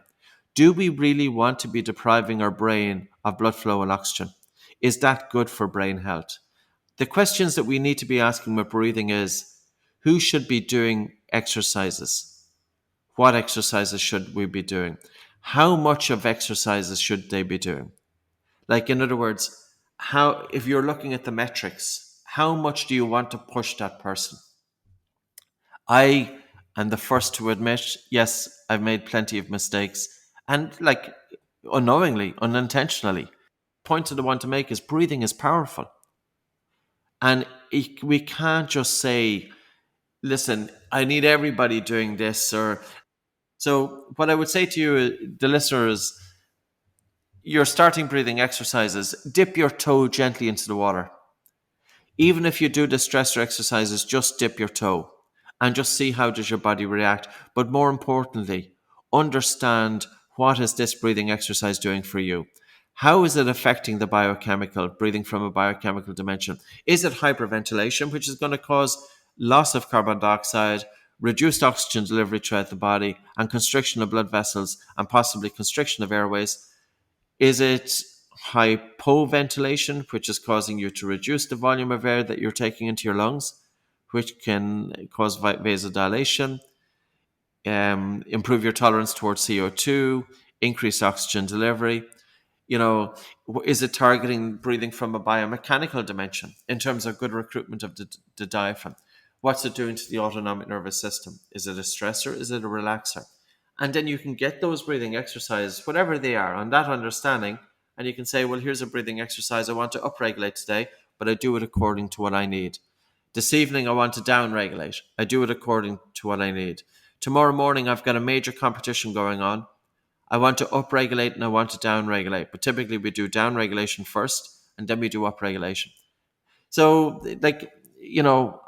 Do we really want to be depriving our brain of blood flow and oxygen? Is that good for brain health? The questions that we need to be asking with breathing is, who should be doing exercises? What exercises should we be doing? How much of exercises should they be doing? Like, in other words, if you're looking at the metrics, how much do you want to push that person? I am the first to admit, yes, I've made plenty of mistakes, and unknowingly, unintentionally. The point that I want to make is breathing is powerful. And we can't just say, listen, I need everybody doing this. So what I would say to you, the listener, is your starting breathing exercises, dip your toe gently into the water. Even if you do the stressor exercises, just dip your toe and just see how does your body react. But more importantly, understand what is this breathing exercise doing for you. How is it affecting the biochemical, breathing from a biochemical dimension? Is it hyperventilation, which is going to cause loss of carbon dioxide, reduced oxygen delivery throughout the body, and constriction of blood vessels, and possibly constriction of airways? Is it hypoventilation, which is causing you to reduce the volume of air that you're taking into your lungs, which can cause vasodilation, improve your tolerance towards CO2, increase oxygen delivery? Is it targeting breathing from a biomechanical dimension in terms of good recruitment of the diaphragm? What's it doing to the autonomic nervous system? Is it a stressor? Is it a relaxer? And then you can get those breathing exercises, whatever they are, on that understanding, and you can say, well, here's a breathing exercise I want to upregulate today, but I do it according to what I need. This evening, I want to downregulate. I do it according to what I need. Tomorrow morning, I've got a major competition going on. I want to upregulate and I want to downregulate. But typically, we do downregulation first, and then we do upregulation. So,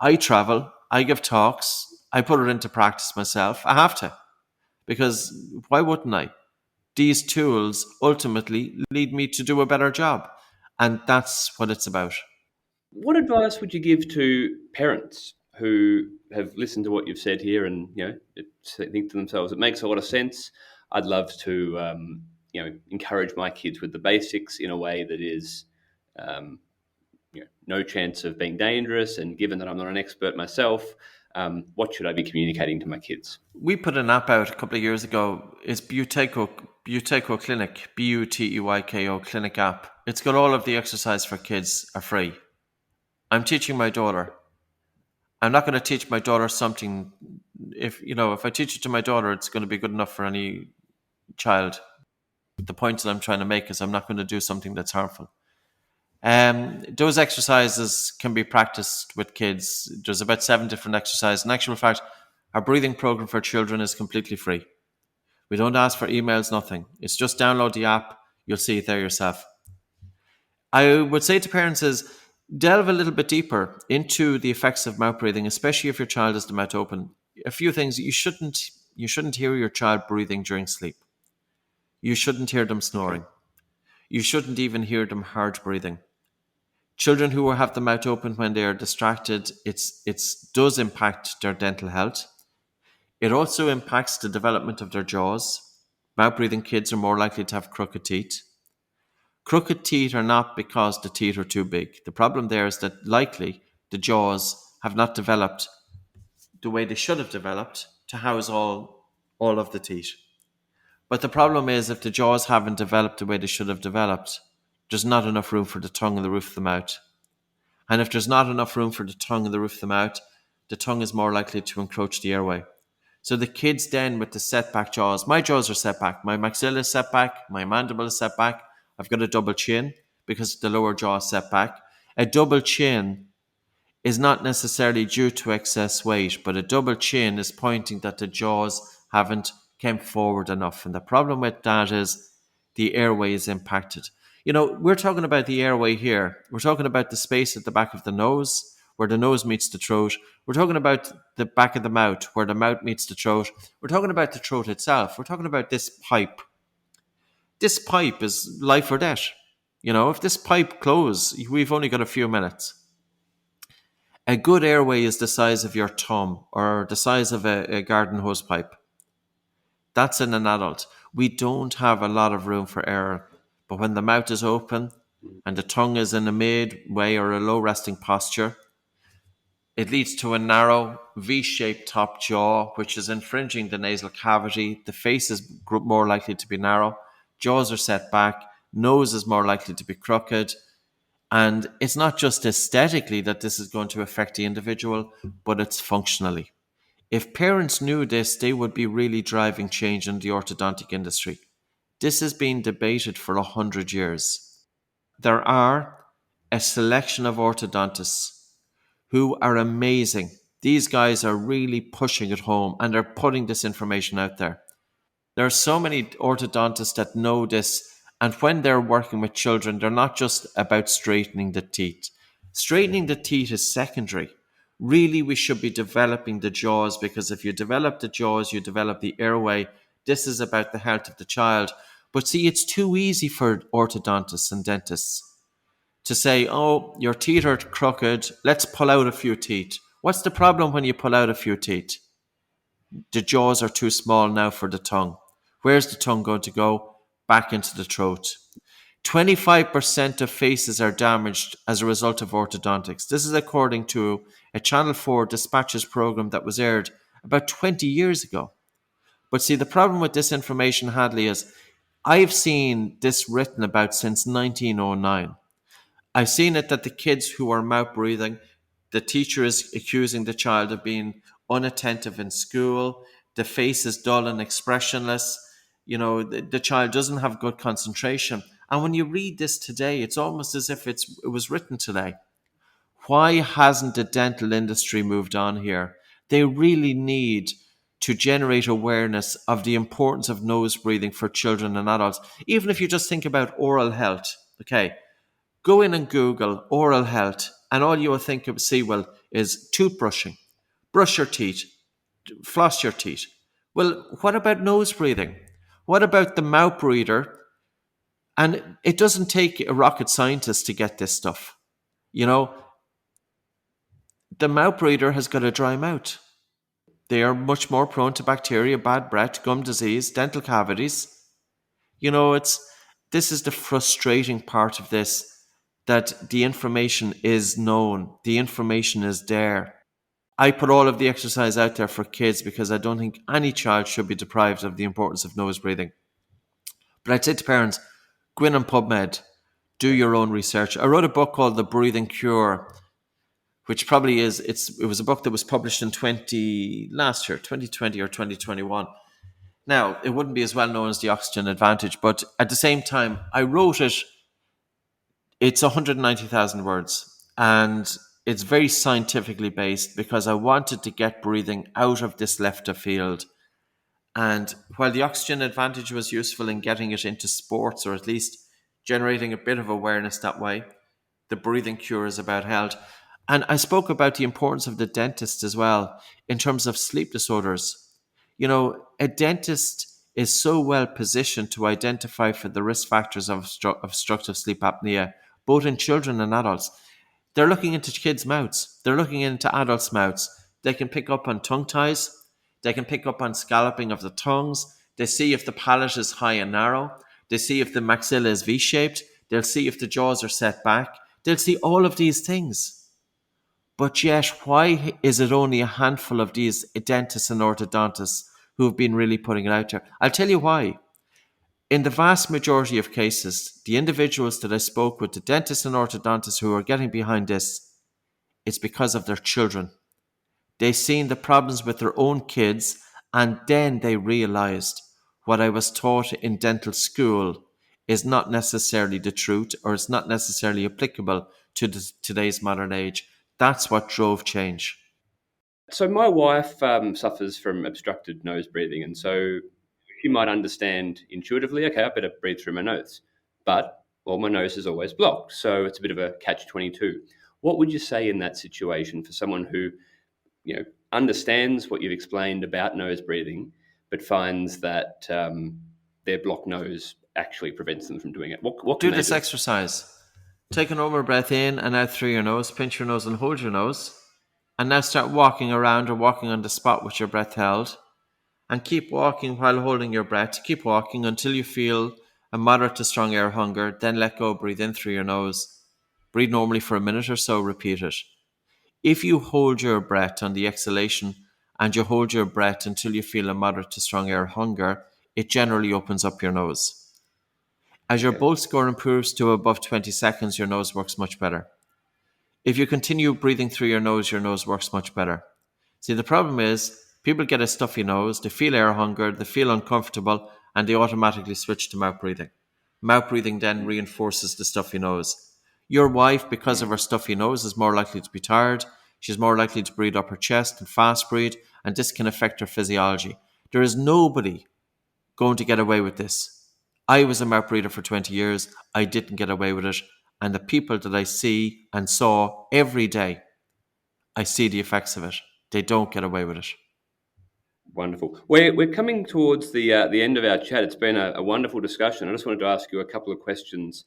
I travel, I give talks, I put it into practice myself. I have to. Because why wouldn't I? These tools ultimately lead me to do a better job. And that's what it's about. What advice would you give to parents who have listened to what you've said here and think to themselves, it makes a lot of sense. I'd love to encourage my kids with the basics in a way that is no chance of being dangerous, and given that I'm not an expert myself, what should I be communicating to my kids? We put an app out a couple of years ago. It's Buteyko Clinic, Buteyko Clinic app. It's got all of the exercise for kids are free. I'm teaching my daughter. I'm not going to teach my daughter something. If I teach it to my daughter, it's going to be good enough for any child. The point that I'm trying to make is I'm not going to do something that's harmful. Those exercises can be practiced with kids. There's about 7 different exercises. In actual fact, Our breathing program for children is completely free. We don't ask for emails, nothing. It's just download the app. You'll see it there yourself. I would say to parents is delve a little bit deeper into the effects of mouth breathing, especially if your child has the mouth open. A few things: you shouldn't hear your child breathing during sleep. You shouldn't hear them snoring. You shouldn't even hear them hard breathing. Children who have the mouth open when they are distracted, it does impact their dental health. It also impacts the development of their jaws. Mouth breathing kids are more likely to have crooked teeth. Crooked teeth are not because the teeth are too big. The problem there is that likely the jaws have not developed the way they should have developed to house all of the teeth. But the problem is if the jaws haven't developed the way they should have developed, there's not enough room for the tongue and the roof of the mouth. And if there's not enough room for the tongue and the roof of the mouth, the tongue is more likely to encroach the airway. So the kids then with the setback jaws, my jaws are set back, my maxilla is set back, my mandible is set back, I've got a double chin because the lower jaw is set back. A double chin is not necessarily due to excess weight, but a double chin is pointing that the jaws haven't came forward enough. And the problem with that is the airway is impacted. You know, we're talking about the airway here. We're talking about the space at the back of the nose, where the nose meets the throat. We're talking about the back of the mouth, where the mouth meets the throat. We're talking about the throat itself. We're talking about this pipe. This pipe is life or death. You know, if this pipe closes, we've only got a few minutes. A good airway is the size of your thumb or the size of a garden hose pipe. That's in an adult. We don't have a lot of room for error. But when the mouth is open and the tongue is in a mid-way or a low-resting posture, it leads to a narrow V-shaped top jaw, which is infringing the nasal cavity. The face is more likely to be narrow. Jaws are set back. Nose is more likely to be crooked. And it's not just aesthetically that this is going to affect the individual, but it's functionally. If parents knew this, they would be really driving change in the orthodontic industry. This has been debated for 100 years. There are a selection of orthodontists who are amazing. These guys are really pushing it home and they're putting this information out there. There are so many orthodontists that know this, and when they're working with children, they're not just about straightening the teeth. Straightening the teeth is secondary. Really, we should be developing the jaws, because if you develop the jaws, you develop the airway. This is about the health of the child. But see, it's too easy for orthodontists and dentists to say, oh, your teeth are crooked, let's pull out a few teeth. What's the problem when you pull out a few teeth? The jaws are too small now for the tongue. Where's the tongue going to go? Back into the throat. 25% of faces are damaged as a result of orthodontics. This is according to a Channel 4 dispatches program that was aired about 20 years ago. But see, the problem with this information, Hadley, is I've seen this written about since 1909. I've seen it that the kids who are mouth breathing, the teacher is accusing the child of being unattentive in school, the face is dull and expressionless, you know, the child doesn't have good concentration. And when you read this today, it's almost as if it was written today. Why hasn't the dental industry moved on here? They really need to generate awareness of the importance of nose breathing for children and adults. Even if you just think about oral health, okay, go in and Google oral health, and all you will think of is toothbrushing, brush your teeth, floss your teeth. Well, what about nose breathing? What about the mouth breather? And it doesn't take a rocket scientist to get this stuff. You know, the mouth breather has got a dry mouth. They are much more prone to bacteria, bad breath, gum disease, dental cavities. You know, this is the frustrating part of this, that the information is known, the information is there. I put all of the exercise out there for kids because I don't think any child should be deprived of the importance of nose breathing. But I'd say to parents, go in on PubMed, do your own research. I wrote a book called The Breathing Cure, which probably it was a book that was published in 2020 or 2021. Now, it wouldn't be as well known as The Oxygen Advantage, but at the same time, I wrote it. It's 190,000 words, and it's very scientifically based because I wanted to get breathing out of this left of field. And while the oxygen advantage was useful in getting it into sports, or at least generating a bit of awareness that way, the breathing cure is about health. And I spoke about the importance of the dentist as well in terms of sleep disorders. You know, a dentist is so well positioned to identify for the risk factors of obstructive sleep apnea, both in children and adults. They're looking into kids' mouths. They're looking into adults' mouths. They can pick up on tongue ties. They can pick up on scalloping of the tongues. They see if the palate is high and narrow. They see if the maxilla is V-shaped. They'll see if the jaws are set back. They'll see all of these things. But yet, why is it only a handful of these dentists and orthodontists who have been really putting it out there? I'll tell you why. In the vast majority of cases, the individuals that I spoke with, the dentists and orthodontists who are getting behind this, it's because of their children. They seen the problems with their own kids, and then they realized what I was taught in dental school is not necessarily the truth, or it's not necessarily applicable to today's modern age. That's what drove change. So my wife suffers from obstructed nose breathing, and so she might understand intuitively, okay, I better breathe through my nose. But, well, my nose is always blocked, so it's a bit of a catch-22. What would you say in that situation for someone who, understands what you've explained about nose breathing, but finds that their blocked nose actually prevents them from doing it? What can Do they this do? exercise. Take a normal breath in and out through your nose, pinch your nose and hold your nose. And now start walking around or walking on the spot with your breath held. And keep walking while holding your breath. Keep walking until you feel a moderate to strong air hunger. Then let go, breathe in through your nose. Breathe normally for a minute or so, repeat it. If you hold your breath on the exhalation and you hold your breath until you feel a moderate to strong air hunger, it generally opens up your nose. As your Okay. Bolt score improves to above 20 seconds, your nose works much better. If you continue breathing through your nose works much better. See, the problem is people get a stuffy nose, they feel air hunger, they feel uncomfortable, and they automatically switch to mouth breathing. Mouth breathing then reinforces the stuffy nose. Your wife, because of her stuffy nose, is more likely to be tired. She's more likely to breathe up her chest and fast breathe, and this can affect her physiology. There is nobody going to get away with this. I was a mouth breather for 20 years. I didn't get away with it. And the people that I see and saw every day, I see the effects of it. They don't get away with it. Wonderful. We're coming towards the end of our chat. It's been a wonderful discussion. I just wanted to ask you a couple of questions.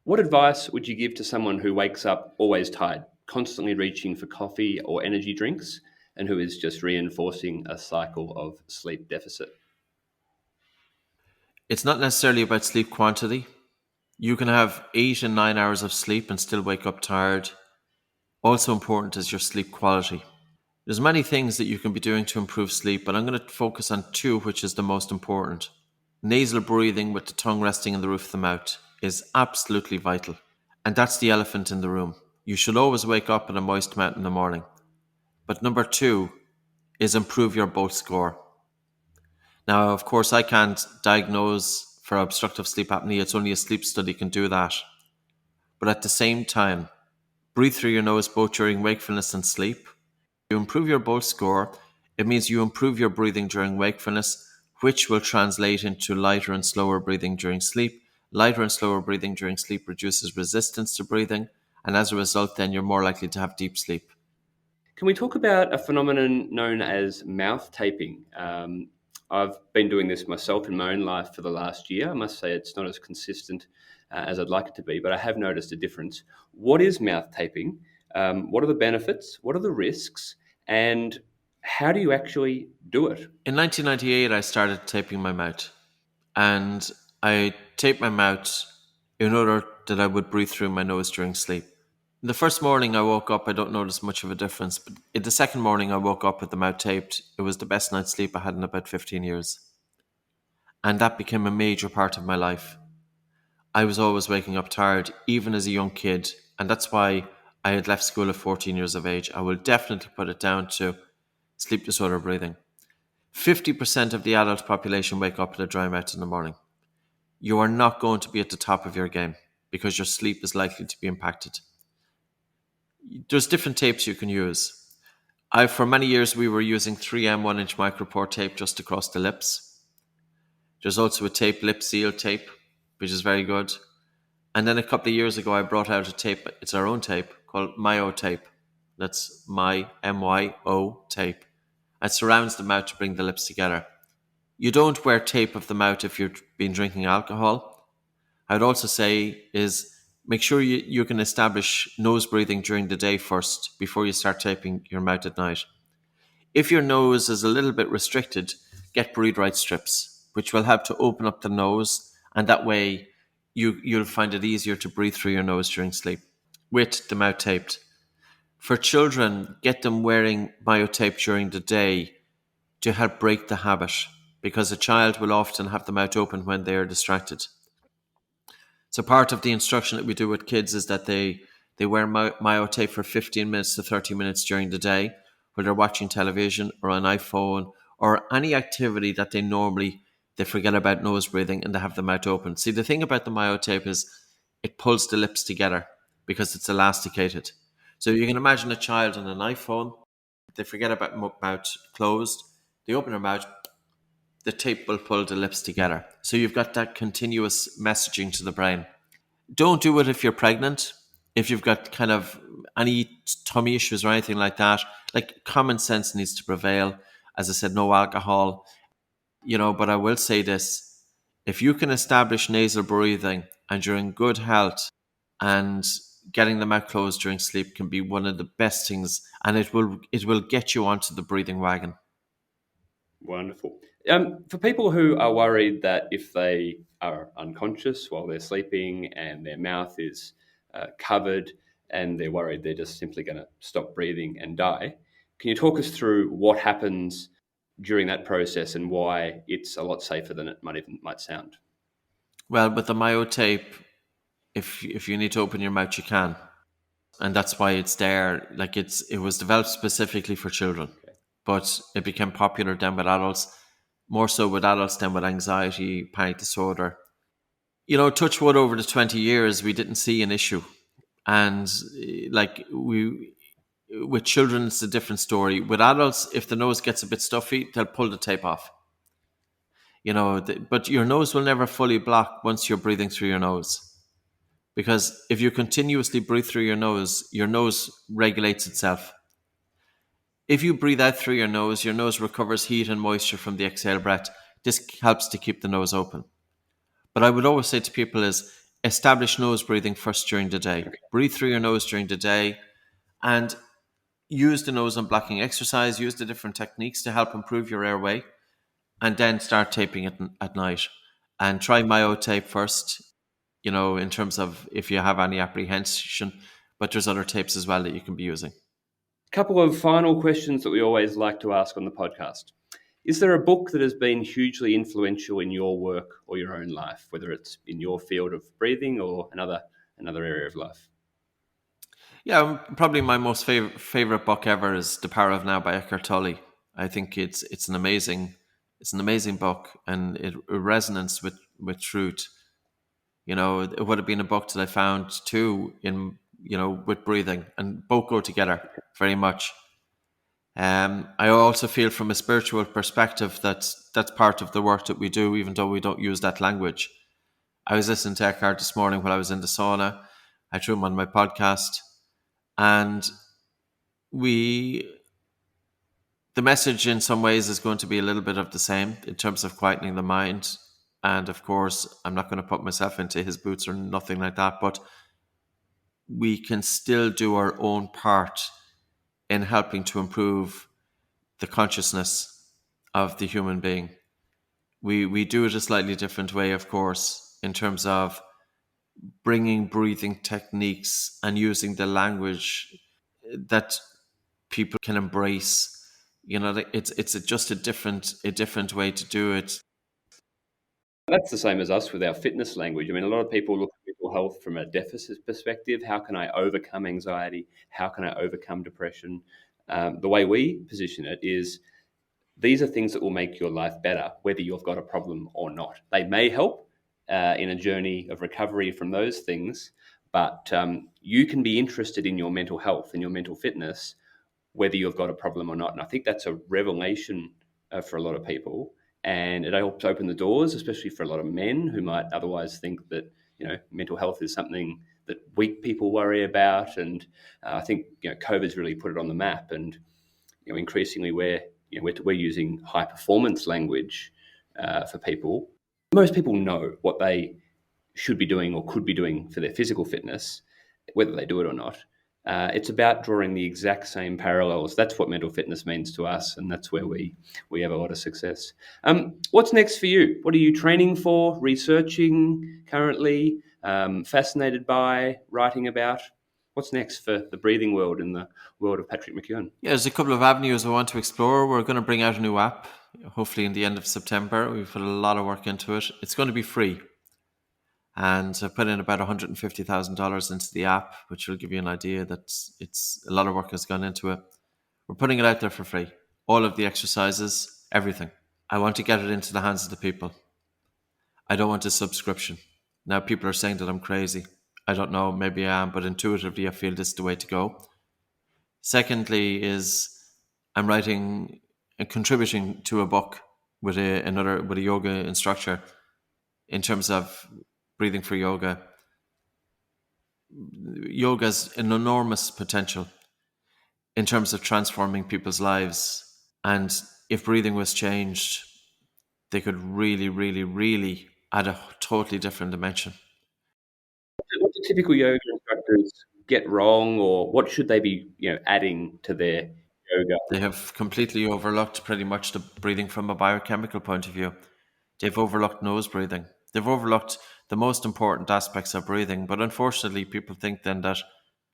What advice would you give to someone who wakes up always tired, constantly reaching for coffee or energy drinks, and who is just reinforcing a cycle of sleep deficit? It's not necessarily about sleep quantity. You can have 8 and 9 hours of sleep and still wake up tired. Also important is your sleep quality. There's many things that you can be doing to improve sleep, but I'm going to focus on two, which is the most important. Nasal breathing with the tongue resting in the roof of the mouth is absolutely vital. And that's the elephant in the room. You should always wake up with a moist mouth in the morning. But number two is improve your Bolt score. Now, of course, I can't diagnose for obstructive sleep apnea. It's only a sleep study can do that. But at the same time, breathe through your nose both during wakefulness and sleep. You improve your Bolt score, it means you improve your breathing during wakefulness, which will translate into lighter and slower breathing during sleep. Lighter and slower breathing during sleep reduces resistance to breathing, and as a result, then you're more likely to have deep sleep. Can we talk about a phenomenon known as mouth taping? I've been doing this myself in my own life for the last year. I must say it's not as consistent as I'd like it to be, but I have noticed a difference. What is mouth taping? What are the benefits? What are the risks? And how do you actually do it? In 1998, I started taping my mouth, and I taped my mouth in order that I would breathe through my nose during sleep. The first morning I woke up, I don't notice much of a difference, but the second morning I woke up with the mouth taped. It was the best night's sleep I had in about 15 years. And that became a major part of my life. I was always waking up tired, even as a young kid, and that's why I had left school at 14 years of age. I will definitely put it down to sleep disorder breathing. 50% of the adult population wake up with a dry mouth in the morning. You are not going to be at the top of your game because your sleep is likely to be impacted. there's different tapes you can use. For many years, we were using 3M 1-inch micropore tape just across the lips. There's also a tape, lip seal tape, which is very good. And then a couple of years ago, I brought out a tape. It's our own tape called Myo tape. That's MYO tape. It surrounds the mouth to bring the lips together. You don't wear tape of the mouth if you've been drinking alcohol. I would also say is make sure you can establish nose breathing during the day first before you start taping your mouth at night. If your nose is a little bit restricted, get breathe right strips, which will help to open up the nose, and that way you'll find it easier to breathe through your nose during sleep with the mouth taped. For children, get them wearing myotape during the day to help break the habit, because a child will often have the mouth open when they are distracted. So part of the instruction that we do with kids is that they wear myotape for 15 minutes to 30 minutes during the day, where they're watching television or an iPhone or any activity that they forget about nose breathing and they have the mouth open. See, the thing about the myotape is it pulls the lips together because it's elasticated. So you can imagine a child on an iPhone, they forget about mouth closed, they open their mouth, the tape will pull the lips together. So you've got that continuous messaging to the brain. Don't do it if you're pregnant, if you've got kind of any tummy issues or anything like that. Like, common sense needs to prevail. As I said, no alcohol, but I will say this. If you can establish nasal breathing and you're in good health, and getting the mouth closed during sleep can be one of the best things, and it will get you onto the breathing wagon. Wonderful. For people who are worried that if they are unconscious while they're sleeping and their mouth is covered and they're worried they're just simply going to stop breathing and die, can you talk us through what happens during that process and why it's a lot safer than it might sound? Well, with the myotape, if you need to open your mouth, you can, and that's why it's there. Like, it was developed specifically for children, but it became popular then with adults, more so with adults than with anxiety, panic disorder. Touch wood, over the 20 years, we didn't see an issue. And with children, it's a different story. With adults, if the nose gets a bit stuffy, they'll pull the tape off. But your nose will never fully block once you're breathing through your nose. Because if you continuously breathe through your nose regulates itself. If you breathe out through your nose recovers heat and moisture from the exhale breath. This helps to keep the nose open. But I would always say to people is establish nose breathing first during the day. Breathe through your nose during the day and use the nose unblocking exercise, use the different techniques to help improve your airway, and then start taping it at night. And try myotape first, in terms of if you have any apprehension, but there's other tapes as well that you can be using. A couple of final questions that we always like to ask on the podcast. Is there a book that has been hugely influential in your work or your own life, whether it's in your field of breathing or another area of life? Yeah, probably my most favorite book ever is The Power of Now by Eckhart Tolle. I think it's an amazing book, and it resonates with truth. It would have been a book that I found too in with breathing, and both go together very much. I also feel from a spiritual perspective that's part of the work that we do, even though we don't use that language. I was listening to Eckhart this morning while I was in the sauna. I threw him on my podcast, and the message in some ways is going to be a little bit of the same in terms of quietening the mind. And of course, I'm not going to put myself into his boots or nothing like that, but we can still do our own part in helping to improve the consciousness of the human being. We do it a slightly different way, of course, in terms of bringing breathing techniques and using the language that people can embrace. It's just a different way to do it. That's the same as us with our fitness language. I mean, a lot of people look at mental health from a deficit perspective. How can I overcome anxiety? How can I overcome depression? The way we position it is these are things that will make your life better, whether you've got a problem or not. They may help in a journey of recovery from those things, But you can be interested in your mental health and your mental fitness, whether you've got a problem or not. And I think that's a revelation for a lot of people. And it helps open the doors, especially for a lot of men who might otherwise think that, mental health is something that weak people worry about. And I think, COVID's really put it on the map. And, increasingly we're using high performance language for people. Most people know what they should be doing or could be doing for their physical fitness, whether they do it or not. It's about drawing the exact same parallels. That's what mental fitness means to us, and that's where we have a lot of success. What's next for you? What are you training for, researching currently, fascinated by, writing about? What's next for the breathing world and the world of Patrick McKeown? Yeah, there's a couple of avenues I want to explore. We're going to bring out a new app, hopefully in the end of September. We've put a lot of work into it. It's going to be free. And I've put in about $150,000 into the app, which will give you an idea that it's a lot of work has gone into it. We're putting it out there for free. All of the exercises, everything. I want to get it into the hands of the people. I don't want a subscription. Now people are saying that I'm crazy. I don't know, maybe I am, but intuitively I feel this is the way to go. Secondly is I'm writing and contributing to a book with a yoga instructor in terms of breathing for yoga. Yoga has an enormous potential in terms of transforming people's lives. And if breathing was changed, they could really, really, really add a totally different dimension. What do typical yoga instructors get wrong, or what should they be, adding to their yoga? They have completely overlooked pretty much the breathing from a biochemical point of view. They've overlooked nose breathing. They've overlooked the most important aspects of breathing. But unfortunately, people think then that,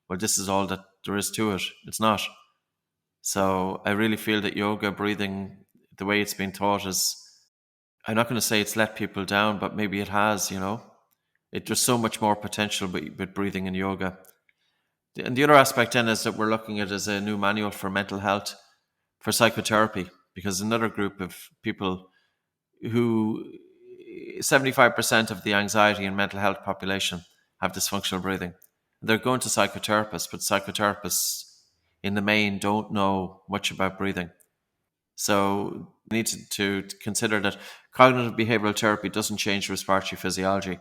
well, this is all that there is to it. It's not. So I really feel that yoga breathing, the way it's been taught is, I'm not going to say it's let people down, but maybe it has, There's so much more potential with breathing in yoga. And the other aspect then is that we're looking at as a new manual for mental health, for psychotherapy, because another group of people who 75% of the anxiety and mental health population have dysfunctional breathing. They're going to psychotherapists, but psychotherapists in the main don't know much about breathing. So we need to consider that cognitive behavioral therapy doesn't change respiratory physiology.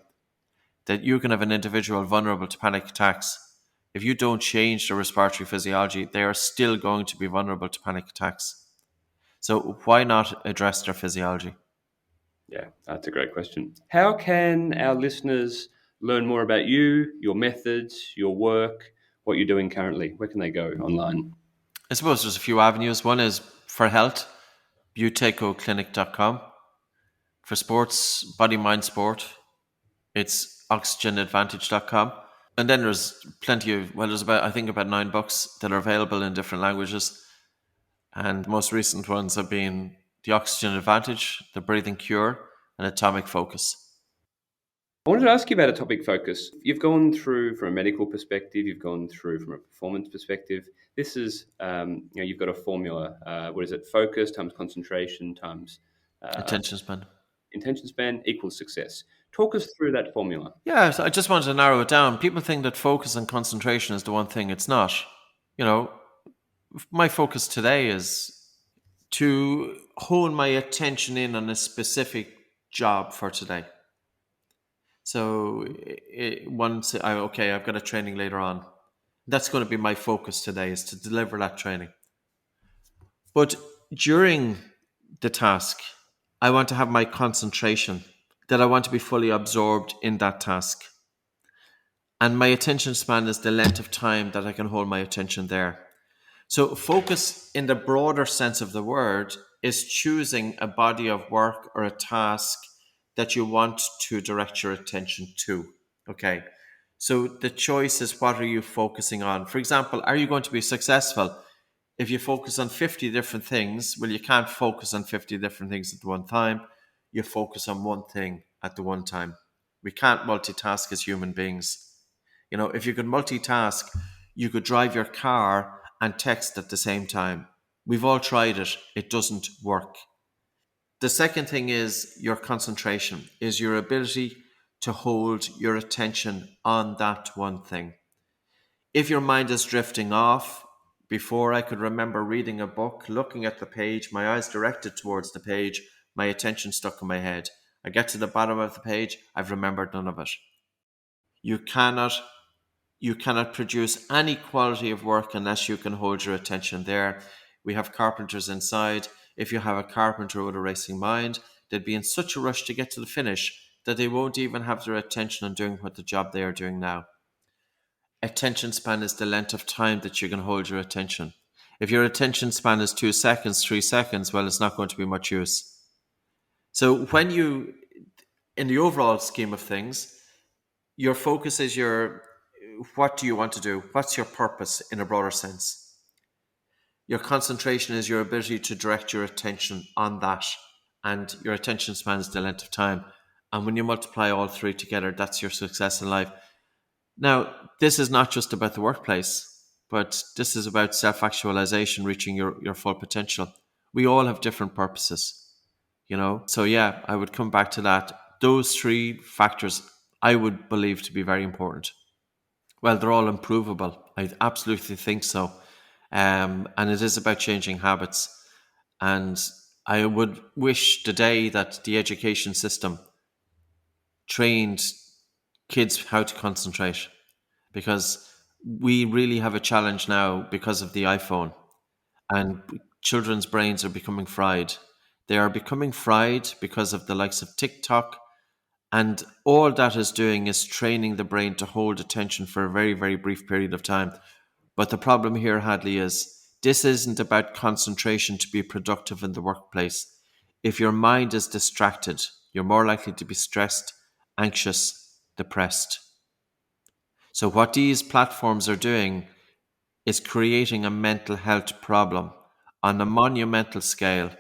That you can have an individual vulnerable to panic attacks. If you don't change their respiratory physiology, they are still going to be vulnerable to panic attacks. So why not address their physiology? Yeah, that's a great question. How can our listeners learn more about you, your methods, your work, what you're doing currently? Where can they go online? I suppose there's a few avenues. One is for health, buteycoclinic.com. For sports, body, mind, sport, it's oxygenadvantage.com. And then there's plenty of, there's about 9 books that are available in different languages. And most recent ones have been The Oxygen Advantage, The Breathing Cure, and Atomic Focus. I wanted to ask you about Atomic Focus. You've gone through from a medical perspective, you've gone through from a performance perspective. This is, you've got a formula. What is it? Focus times concentration times Attention span. Intention span equals success. Talk us through that formula. Yeah, so I just wanted to narrow it down. People think that focus and concentration is the one thing. It's not. My focus today is to hone my attention in on a specific job for today. So I've got a training later on. That's going to be my focus today, is to deliver that training. But during the task, I want to have my concentration, that I want to be fully absorbed in that task. And my attention span is the length of time that I can hold my attention there. So focus in the broader sense of the word is choosing a body of work or a task that you want to direct your attention to. Okay. So the choice is, what are you focusing on? For example, are you going to be successful if you focus on 50 different things? Well, you can't focus on 50 different things at one time. You focus on one thing at the one time. We can't multitask as human beings. If you could multitask, you could drive your car and text at the same time. We've all tried it. It doesn't work. The second thing is your concentration, is your ability to hold your attention on that one thing. If your mind is drifting off, before I could remember reading a book, looking at the page, my eyes directed towards the page, my attention stuck in my head. I get to the bottom of the page, I've remembered none of it. You cannot produce any quality of work unless you can hold your attention there. We have carpenters inside. If you have a carpenter with a racing mind, they'd be in such a rush to get to the finish that they won't even have their attention on doing what the job they are doing now. Attention span is the length of time that you can hold your attention. If your attention span is 2 seconds, 3 seconds, well, it's not going to be much use. So when you, in the overall scheme of things, your focus is what do you want to do? What's your purpose in a broader sense? Your concentration is your ability to direct your attention on that, and your attention span is the length of time. And when you multiply all three together, that's your success in life. Now, this is not just about the workplace, but this is about self-actualization, reaching your full potential. We all have different purposes, So yeah, I would come back to that. Those three factors I would believe to be very important. Well, they're all improvable. I absolutely think so. And it is about changing habits. And I would wish today that the education system trained kids how to concentrate, because we really have a challenge now because of the iPhone, and children's brains are becoming fried. They are becoming fried because of the likes of TikTok, and all that is doing is training the brain to hold attention for a very, very brief period of time. But the problem here, Hadley, is this isn't about concentration to be productive in the workplace. If your mind is distracted, you're more likely to be stressed, anxious, depressed. So what these platforms are doing is creating a mental health problem on a monumental scale.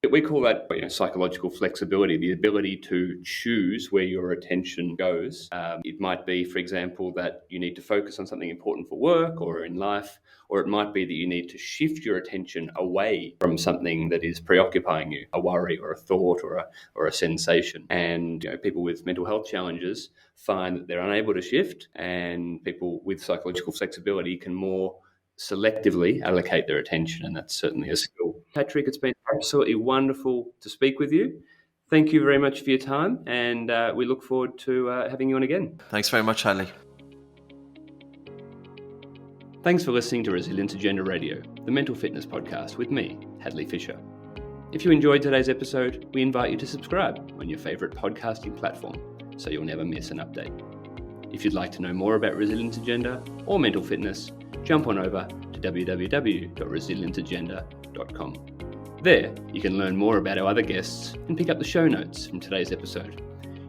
We call that psychological flexibility, the ability to choose where your attention goes. It might be, for example, that you need to focus on something important for work or in life, or it might be that you need to shift your attention away from something that is preoccupying you, a worry or a thought or a sensation. And people with mental health challenges find that they're unable to shift, and people with psychological flexibility can more selectively allocate their attention, and that's certainly a skill. Patrick, it's been absolutely wonderful to speak with you. Thank you very much for your time, and we look forward to having you on again. Thanks very much, Hadley. Thanks for listening to Resilience Agenda Radio, the mental fitness podcast with me, Hadley Fisher. If you enjoyed today's episode, we invite you to subscribe on your favourite podcasting platform so you'll never miss an update. If you'd like to know more about Resilience Agenda or mental fitness, jump on over to www.resilienceagenda.com. There, you can learn more about our other guests and pick up the show notes from today's episode.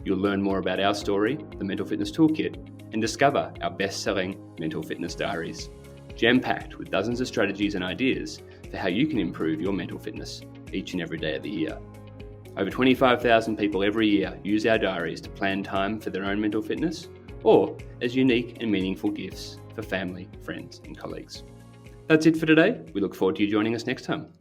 You'll learn more about our story, the Mental Fitness Toolkit, and discover our best-selling mental fitness diaries, jam-packed with dozens of strategies and ideas for how you can improve your mental fitness each and every day of the year. Over 25,000 people every year use our diaries to plan time for their own mental fitness, or as unique and meaningful gifts for family, friends, and colleagues. That's it for today. We look forward to you joining us next time.